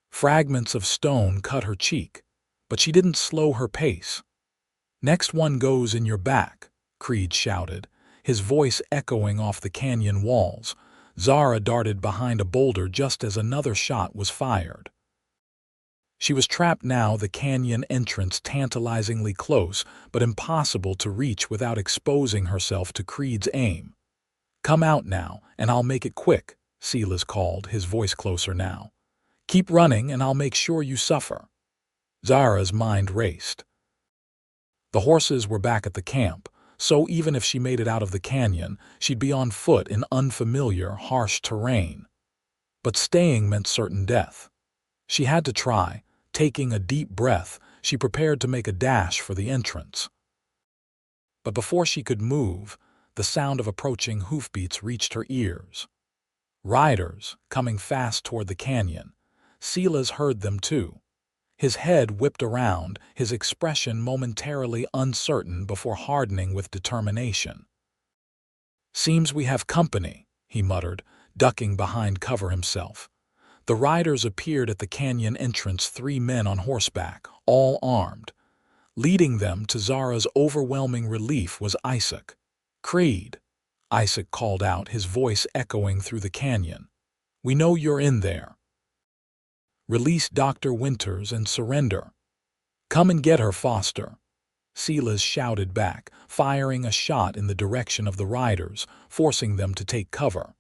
Fragments of stone cut her cheek, but she didn't slow her pace. "Next one goes in your back," Creed shouted, his voice echoing off the canyon walls. Zara darted behind a boulder just as another shot was fired. She was trapped now, the canyon entrance tantalizingly close, but impossible to reach without exposing herself to Creed's aim. "Come out now, and I'll make it quick," Silas called, his voice closer now. "Keep running, and I'll make sure you suffer." Zara's mind raced. The horses were back at the camp, so even if she made it out of the canyon, she'd be on foot in unfamiliar, harsh terrain. But staying meant certain death. She had to try. Taking a deep breath, she prepared to make a dash for the entrance. But before she could move, the sound of approaching hoofbeats reached her ears. Riders, coming fast toward the canyon. Silas heard them too. His head whipped around, his expression momentarily uncertain before hardening with determination. "Seems we have company," he muttered, ducking behind cover himself. The riders appeared at the canyon entrance, 3 men on horseback, all armed. Leading them, to Zara's overwhelming relief, was Isaac. "Creed," Isaac called out, his voice echoing through the canyon. "We know you're in there. Release Dr. Winters and surrender." "Come and get her, Foster," Silas shouted back, firing a shot in the direction of the riders, forcing them to take cover.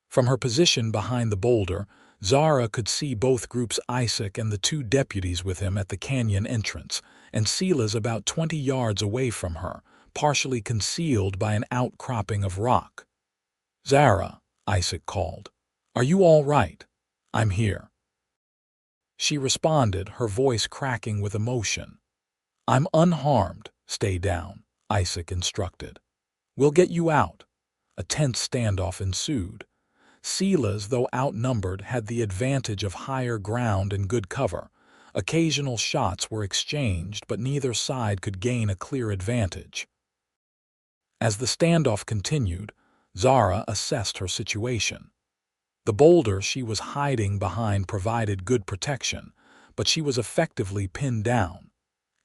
From her position behind the boulder, Zara could see both groups, Isaac and the 2 deputies with him, at the canyon entrance, and Silas about 20 yards away from her, partially concealed by an outcropping of rock. "Zara," Isaac called. "Are you all right?" "I'm here," she responded, her voice cracking with emotion. "I'm unharmed. Stay down," Isaac instructed. "We'll get you out." A tense standoff ensued. Silas, though outnumbered, had the advantage of higher ground and good cover. Occasional shots were exchanged, but neither side could gain a clear advantage. As the standoff continued, Zara assessed her situation. The boulder she was hiding behind provided good protection, but she was effectively pinned down.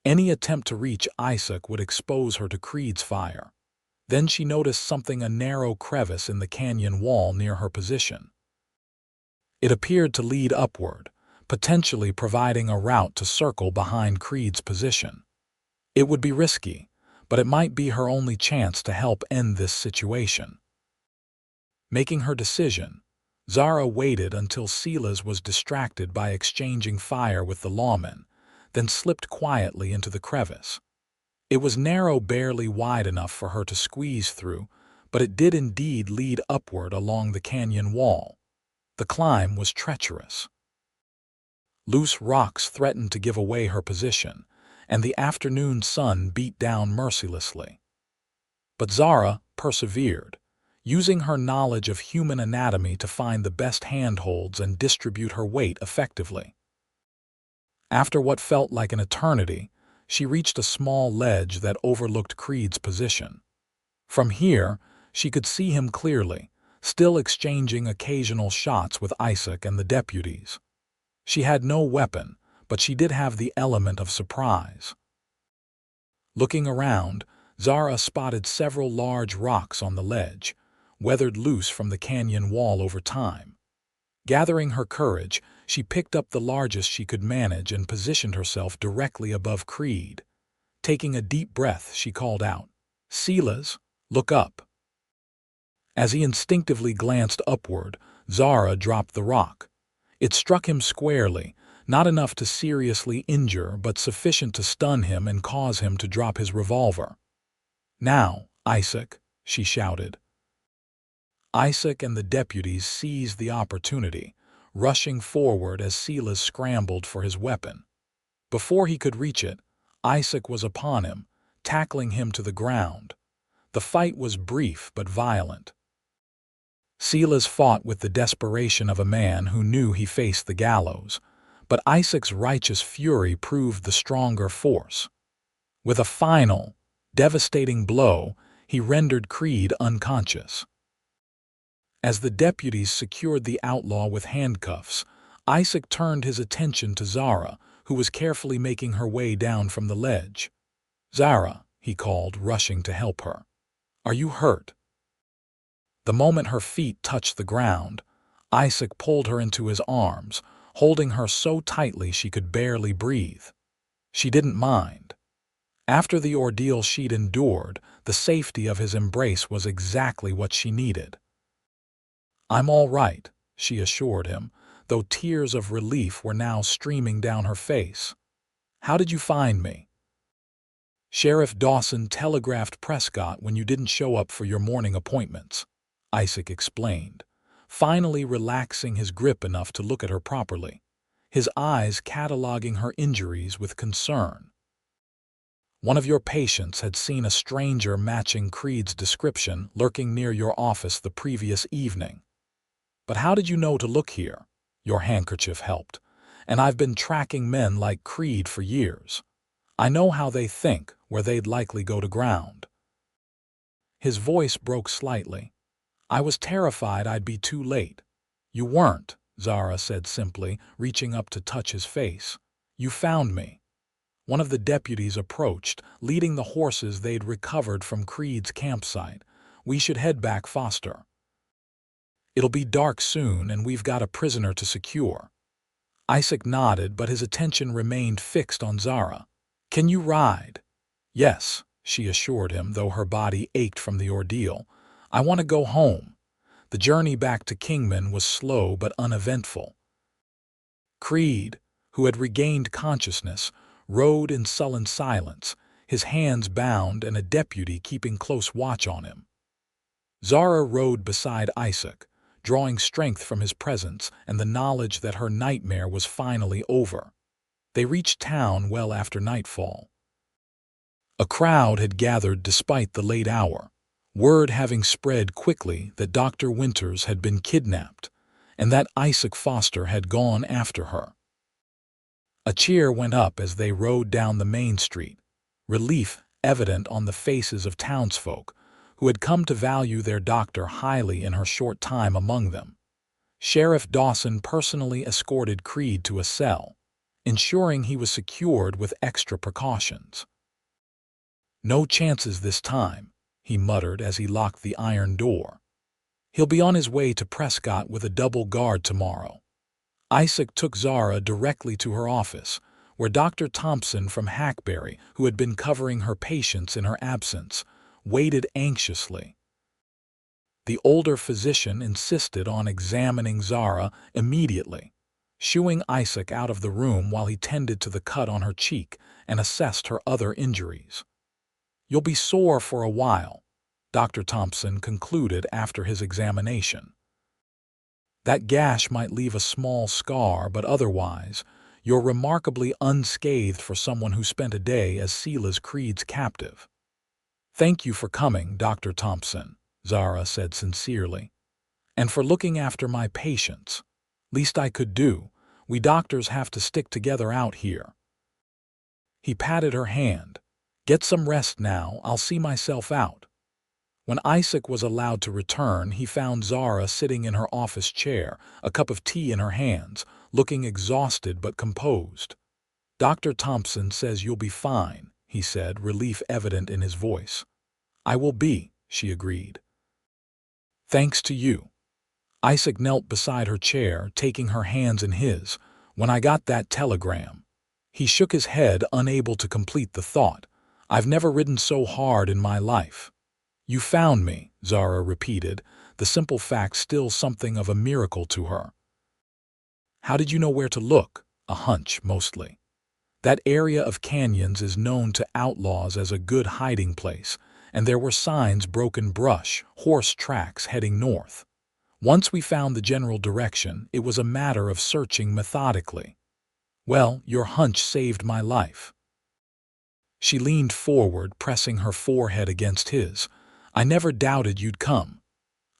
Any attempt to reach Isaac would expose her to Creed's fire. Then she noticed something, a narrow crevice in the canyon wall near her position. It appeared to lead upward, potentially providing a route to circle behind Creed's position. It would be risky, but it might be her only chance to help end this situation. Making her decision, Zara waited until Silas was distracted by exchanging fire with the lawmen, then slipped quietly into the crevice. It was narrow, barely wide enough for her to squeeze through, but it did indeed lead upward along the canyon wall. The climb was treacherous. Loose rocks threatened to give away her position, and the afternoon sun beat down mercilessly. But Zara persevered, using her knowledge of human anatomy to find the best handholds and distribute her weight effectively. After what felt like an eternity, she reached a small ledge that overlooked Creed's position. From here, she could see him clearly, still exchanging occasional shots with Isaac and the deputies. She had no weapon, but she did have the element of surprise. Looking around, Zara spotted several large rocks on the ledge, weathered loose from the canyon wall over time. Gathering her courage, she picked up the largest she could manage and positioned herself directly above Creed. Taking a deep breath, she called out, "Silas, look up." As he instinctively glanced upward, Zara dropped the rock. It struck him squarely, not enough to seriously injure, but sufficient to stun him and cause him to drop his revolver. "Now, Isaac," she shouted. Isaac and the deputies seized the opportunity, rushing forward as Silas scrambled for his weapon. Before he could reach it, Isaac was upon him, tackling him to the ground. The fight was brief but violent. Silas fought with the desperation of a man who knew he faced the gallows, but Isaac's righteous fury proved the stronger force. With a final, devastating blow, he rendered Creed unconscious. As the deputies secured the outlaw with handcuffs, Isaac turned his attention to Zara, who was carefully making her way down from the ledge. "Zara," he called, rushing to help her. "Are you hurt?" The moment her feet touched the ground, Isaac pulled her into his arms, holding her so tightly she could barely breathe. She didn't mind. After the ordeal she'd endured, the safety of his embrace was exactly what she needed. "I'm all right," she assured him, though tears of relief were now streaming down her face. "How did you find me?" "Sheriff Dawson telegraphed Prescott when you didn't show up for your morning appointments," Isaac explained, finally relaxing his grip enough to look at her properly, his eyes cataloging her injuries with concern. "One of your patients had seen a stranger matching Creed's description lurking near your office the previous evening. But how did you know to look here? Your handkerchief helped, and I've been tracking men like Creed for years. I know how they think, where they'd likely go to ground." His voice broke slightly. "I was terrified I'd be too late." "You weren't," Zara said simply, reaching up to touch his face. "You found me." One of the deputies approached, leading the horses they'd recovered from Creed's campsite. "We should head back faster. It'll be dark soon, and we've got a prisoner to secure." Isaac nodded, but his attention remained fixed on Zara. "Can you ride?" "Yes," she assured him, though her body ached from the ordeal. "I want to go home." The journey back to Kingman was slow but uneventful. Creed, who had regained consciousness, rode in sullen silence, his hands bound and a deputy keeping close watch on him. Zara rode beside Isaac, drawing strength from his presence and the knowledge that her nightmare was finally over. They reached town well after nightfall. A crowd had gathered despite the late hour, word having spread quickly that Dr. Winters had been kidnapped and that Isaac Foster had gone after her. A cheer went up as they rode down the main street, relief evident on the faces of townsfolk who had come to value their doctor highly in her short time among them. Sheriff Dawson personally escorted Creed to a cell, ensuring he was secured with extra precautions. "No chances this time," he muttered as he locked the iron door. "He'll be on his way to Prescott with a double guard tomorrow." Isaac took Zara directly to her office, where Dr. Thompson from Hackberry, who had been covering her patients in her absence, waited anxiously. The older physician insisted on examining Zara immediately, shooing Isaac out of the room while he tended to the cut on her cheek and assessed her other injuries. "You'll be sore for a while," Dr. Thompson concluded after his examination. "That gash might leave a small scar, but otherwise, you're remarkably unscathed for someone who spent a day as Silas Creed's captive." "Thank you for coming, Dr. Thompson," Zara said sincerely, "and for looking after my patients. Least I could do. We doctors have to stick together out here." He patted her hand. "Get some rest now, I'll see myself out." When Isaac was allowed to return, he found Zara sitting in her office chair, a cup of tea in her hands, looking exhausted but composed. "Dr. Thompson says you'll be fine," he said, relief evident in his voice. "I will be," she agreed. "Thanks to you." Isaac knelt beside her chair, taking her hands in his. "When I got that telegram." He shook his head, unable to complete the thought. "I've never ridden so hard in my life." "You found me," Zara repeated, the simple fact still something of a miracle to her. "How did you know where to look?" "A hunch, mostly. That area of canyons is known to outlaws as a good hiding place, and there were signs, broken brush, horse tracks heading north. Once we found the general direction, it was a matter of searching methodically. Well, your hunch saved my life." She leaned forward, pressing her forehead against his. "I never doubted you'd come."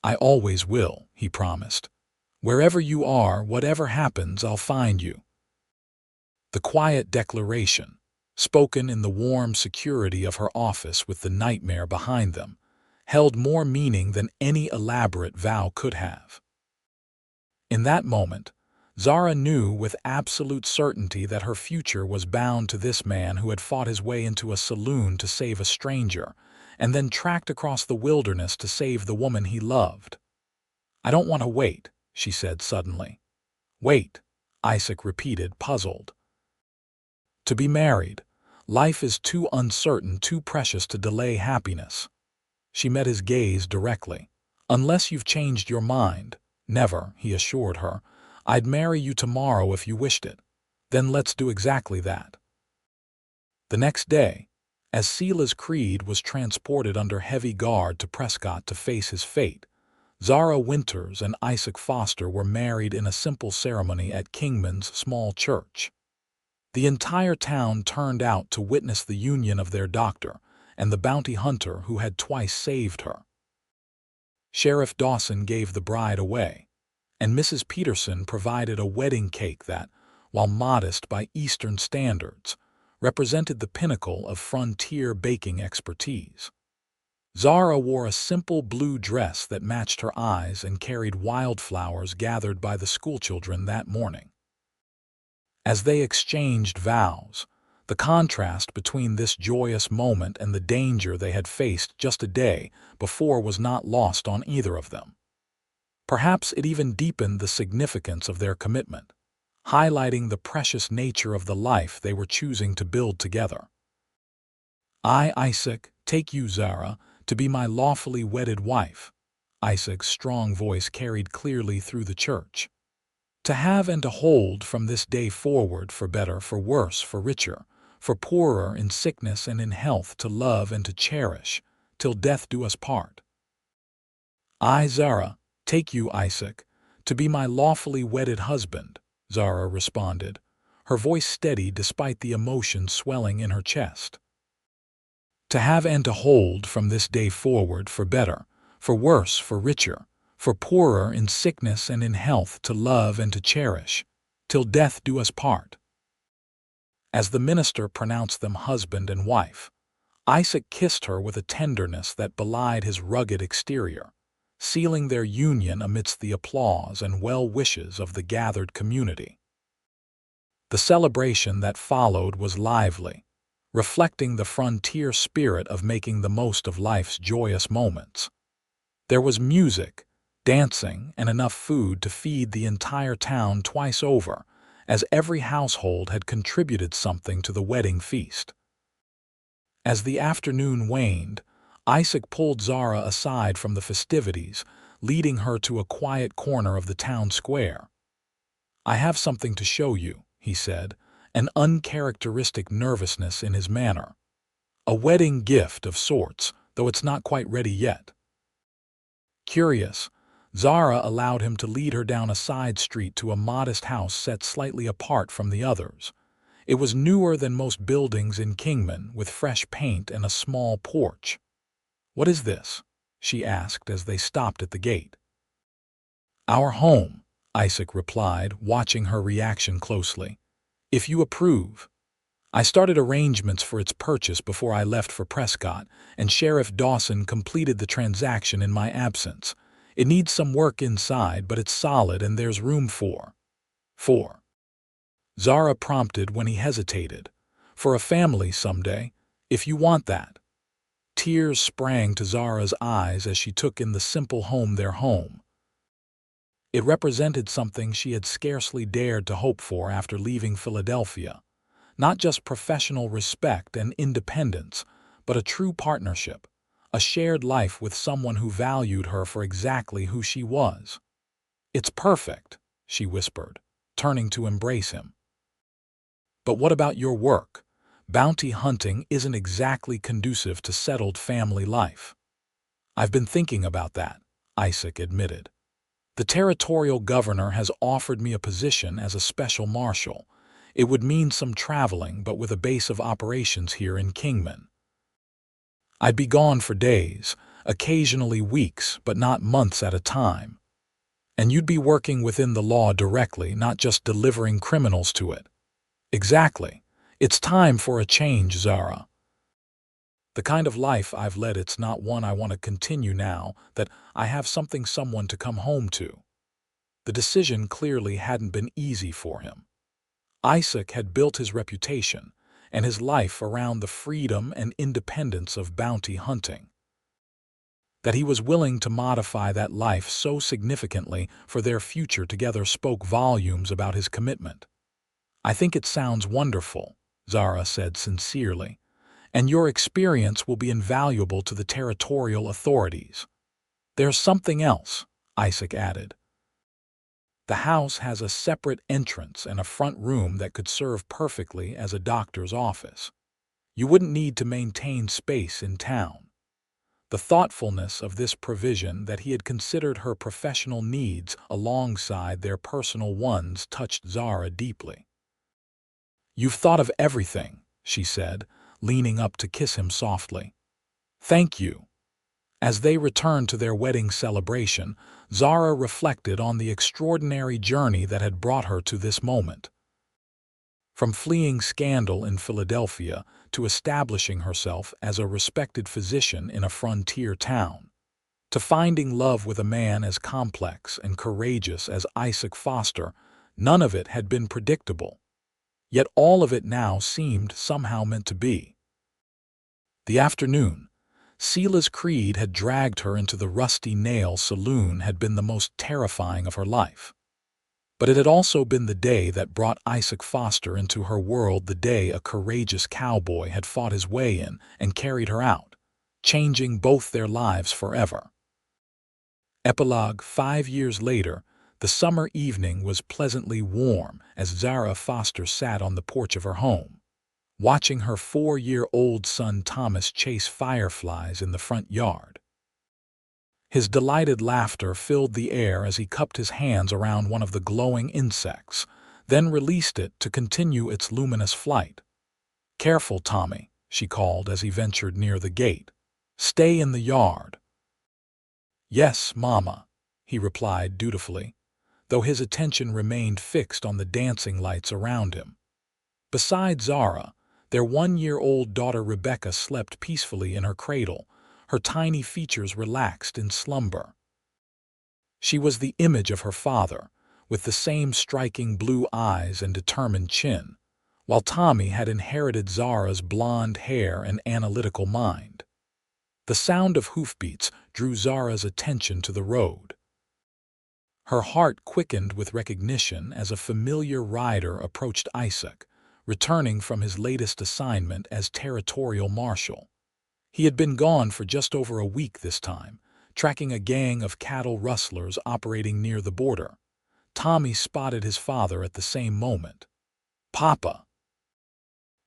"I always will," he promised. "Wherever you are, whatever happens, I'll find you." The quiet declaration, spoken in the warm security of her office with the nightmare behind them, held more meaning than any elaborate vow could have. In that moment, Zara knew with absolute certainty that her future was bound to this man who had fought his way into a saloon to save a stranger, and then tracked across the wilderness to save the woman he loved. "I don't want to wait," she said suddenly. "Wait," Isaac repeated, puzzled. "To be married. Life is too uncertain, too precious to delay happiness." She met his gaze directly. "Unless you've changed your mind." "Never," he assured her. "I'd marry you tomorrow if you wished it. Then let's do exactly that." The next day, as Sela's creed was transported under heavy guard to Prescott to face his fate, Zara Winters and Isaac Foster were married in a simple ceremony at Kingman's small church. The entire town turned out to witness the union of their doctor and the bounty hunter who had twice saved her. Sheriff Dawson gave the bride away, and Mrs. Peterson provided a wedding cake that, while modest by Eastern standards, represented the pinnacle of frontier baking expertise. Zara wore a simple blue dress that matched her eyes and carried wildflowers gathered by the schoolchildren that morning. As they exchanged vows, the contrast between this joyous moment and the danger they had faced just a day before was not lost on either of them. Perhaps it even deepened the significance of their commitment, highlighting the precious nature of the life they were choosing to build together. "I, Isaac, take you, Zara, to be my lawfully wedded wife," Isaac's strong voice carried clearly through the church. "To have and to hold from this day forward, for better, for worse, for richer, for poorer, in sickness and in health, to love and to cherish, till death do us part." "I, Zara, take you, Isaac, to be my lawfully wedded husband," Zara responded, her voice steady despite the emotion swelling in her chest. "To have and to hold from this day forward, for better, for worse, for richer, for poorer, in sickness and in health, to love and to cherish, till death do us part." As the minister pronounced them husband and wife, Isaac kissed her with a tenderness that belied his rugged exterior, sealing their union amidst the applause and well wishes of the gathered community. The celebration that followed was lively, reflecting the frontier spirit of making the most of life's joyous moments. There was music, dancing, and enough food to feed the entire town twice over, as every household had contributed something to the wedding feast. As the afternoon waned, Isaac pulled Zara aside from the festivities, leading her to a quiet corner of the town square. "I have something to show you," he said, an uncharacteristic nervousness in his manner. "A wedding gift of sorts, though it's not quite ready yet." Curious, Zara allowed him to lead her down a side street to a modest house set slightly apart from the others. It was newer than most buildings in Kingman, with fresh paint and a small porch. "What is this?" she asked as they stopped at the gate. "Our home," Isaac replied, watching her reaction closely. "If you approve." "I started arrangements for its purchase before I left for Prescott, and Sheriff Dawson completed the transaction in my absence. It needs some work inside, but it's solid and there's room for." Zara prompted when he hesitated. "For a family someday, if you want that." Tears sprang to Zara's eyes as she took in the simple home their home. It represented something she had scarcely dared to hope for after leaving Philadelphia. Not just professional respect and independence, but a true partnership, a shared life with someone who valued her for exactly who she was. "It's perfect," she whispered, turning to embrace him. "But what about your work? Bounty hunting isn't exactly conducive to settled family life." "I've been thinking about that," Isaac admitted. "The territorial governor has offered me a position as a special marshal. It would mean some traveling, but with a base of operations here in Kingman. I'd be gone for days, occasionally weeks, but not months at a time. And you'd be working within the law directly, not just delivering criminals to it." "Exactly. It's time for a change, Zara. The kind of life I've led, it's not one I want to continue now that I have someone to come home to. The decision clearly hadn't been easy for him. Isaac had built his reputation and his life around the freedom and independence of bounty hunting. That he was willing to modify that life so significantly for their future together spoke volumes about his commitment. "I think it sounds wonderful," Zara said sincerely, "and your experience will be invaluable to the territorial authorities." "There's something else," Isaac added. "The house has a separate entrance and a front room that could serve perfectly as a doctor's office. You wouldn't need to maintain space in town." The thoughtfulness of this provision, that he had considered her professional needs alongside their personal ones, touched Zara deeply. "You've thought of everything," she said, leaning up to kiss him softly. "Thank you." As they returned to their wedding celebration, Zara reflected on the extraordinary journey that had brought her to this moment. From fleeing scandal in Philadelphia to establishing herself as a respected physician in a frontier town, to finding love with a man as complex and courageous as Isaac Foster, none of it had been predictable. Yet all of it now seemed somehow meant to be. The afternoon Sela's creed had dragged her into the Rusty Nail Saloon had been the most terrifying of her life. But it had also been the day that brought Isaac Foster into her world, the day a courageous cowboy had fought his way in and carried her out, changing both their lives forever. Epilogue: 5 years later, the summer evening was pleasantly warm as Zara Foster sat on the porch of her home, watching her 4-year-old son Thomas chase fireflies in the front yard. His delighted laughter filled the air as he cupped his hands around one of the glowing insects, then released it to continue its luminous flight. "Careful, Tommy," she called as he ventured near the gate. "Stay in the yard." "Yes, Mama," he replied dutifully, though his attention remained fixed on the dancing lights around him. Beside Zara, their 1-year-old daughter Rebecca slept peacefully in her cradle, her tiny features relaxed in slumber. She was the image of her father, with the same striking blue eyes and determined chin, while Tommy had inherited Zara's blonde hair and analytical mind. The sound of hoofbeats drew Zara's attention to the road. Her heart quickened with recognition as a familiar rider approached Isaac, returning from his latest assignment as territorial marshal. He had been gone for just over a week this time, tracking a gang of cattle rustlers operating near the border. Tommy spotted his father at the same moment. "Papa!"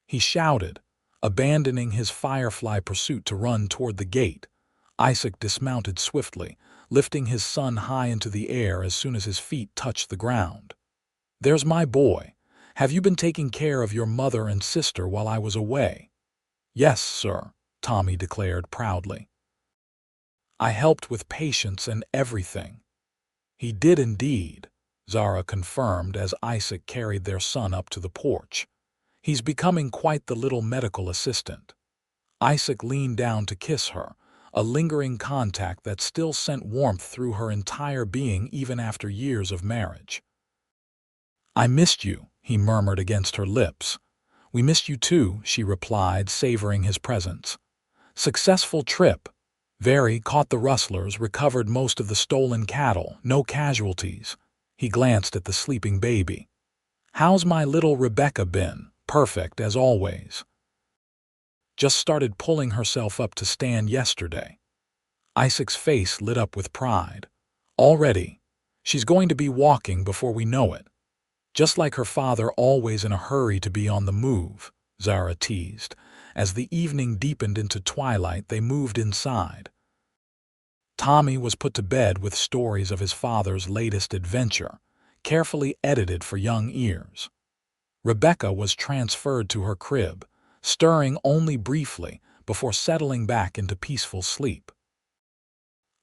he shouted, abandoning his firefly pursuit to run toward the gate. Isaac dismounted swiftly, lifting his son high into the air as soon as his feet touched the ground. "There's my boy. Have you been taking care of your mother and sister while I was away?" "Yes, sir," Tommy declared proudly. "I helped with patients and everything." "He did indeed," Zara confirmed as Isaac carried their son up to the porch. "He's becoming quite the little medical assistant." Isaac leaned down to kiss her, a lingering contact that still sent warmth through her entire being even after years of marriage. "I missed you," he murmured against her lips. "We missed you too," she replied, savoring his presence. "Successful trip." "Very. Caught the rustlers, recovered most of the stolen cattle, no casualties." He glanced at the sleeping baby. "How's my little Rebecca been?" "Perfect, as always. Just started pulling herself up to stand yesterday." Isaac's face lit up with pride. "Already? She's going to be walking before we know it." "Just like her father, always in a hurry to be on the move," Zara teased. As the evening deepened into twilight, they moved inside. Tommy was put to bed with stories of his father's latest adventure, carefully edited for young ears. Rebecca was transferred to her crib, stirring only briefly before settling back into peaceful sleep.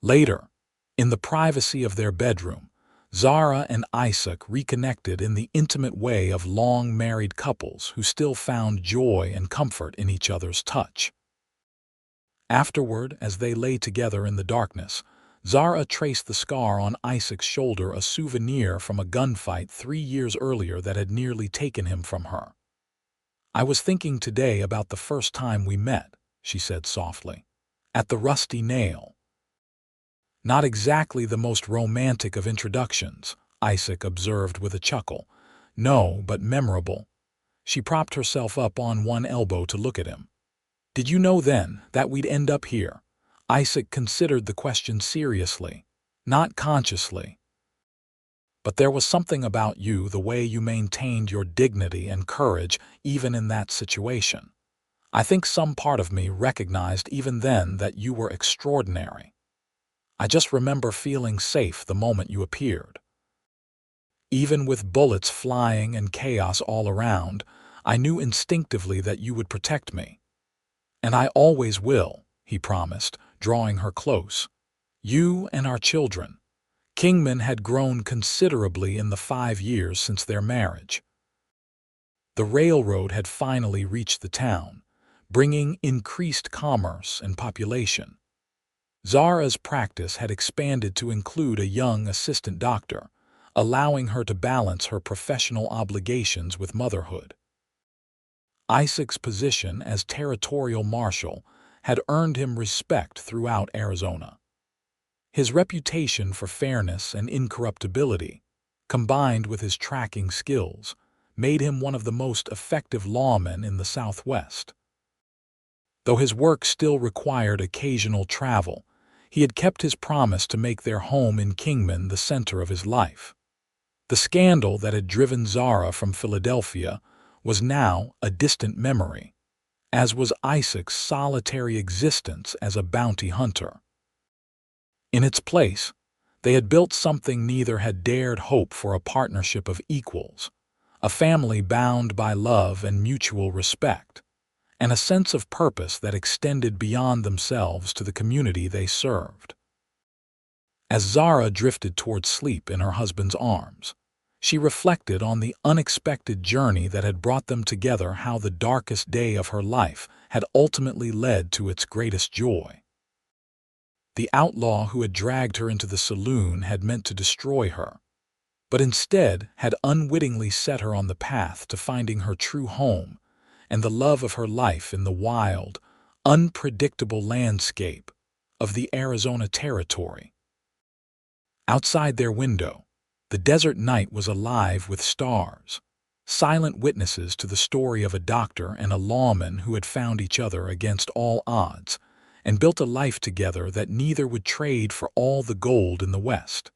Later, in the privacy of their bedroom, Zara and Isaac reconnected in the intimate way of long-married couples who still found joy and comfort in each other's touch. Afterward, as they lay together in the darkness, Zara traced the scar on Isaac's shoulder, a souvenir from a gunfight 3 years earlier that had nearly taken him from her. "I was thinking today about the first time we met," she said softly, "at the Rusty Nail." "Not exactly the most romantic of introductions," Isaac observed with a chuckle. "No, but memorable." She propped herself up on one elbow to look at him. "Did you know then that we'd end up here?" Isaac considered the question seriously, not consciously. "But there was something about you, the way you maintained your dignity and courage even in that situation. I think some part of me recognized even then that you were extraordinary. I just remember feeling safe the moment you appeared. Even with bullets flying and chaos all around, I knew instinctively that you would protect me. And I always will," he promised, drawing her close. "You and our children." Kingman had grown considerably in the 5 years since their marriage. The railroad had finally reached the town, bringing increased commerce and population. Zara's practice had expanded to include a young assistant doctor, allowing her to balance her professional obligations with motherhood. Isaac's position as territorial marshal had earned him respect throughout Arizona. His reputation for fairness and incorruptibility, combined with his tracking skills, made him one of the most effective lawmen in the Southwest. Though his work still required occasional travel, he had kept his promise to make their home in Kingman the center of his life. The scandal that had driven Zara from Philadelphia was now a distant memory, as was Isaac's solitary existence as a bounty hunter. In its place, they had built something neither had dared hope for: a partnership of equals, a family bound by love and mutual respect, and a sense of purpose that extended beyond themselves to the community they served. As Zara drifted toward sleep in her husband's arms, she reflected on the unexpected journey that had brought them together, how the darkest day of her life had ultimately led to its greatest joy. The outlaw who had dragged her into the saloon had meant to destroy her, but instead had unwittingly set her on the path to finding her true home and the love of her life in the wild, unpredictable landscape of the Arizona Territory. Outside their window, the desert night was alive with stars, silent witnesses to the story of a doctor and a lawman who had found each other against all odds and built a life together that neither would trade for all the gold in the West.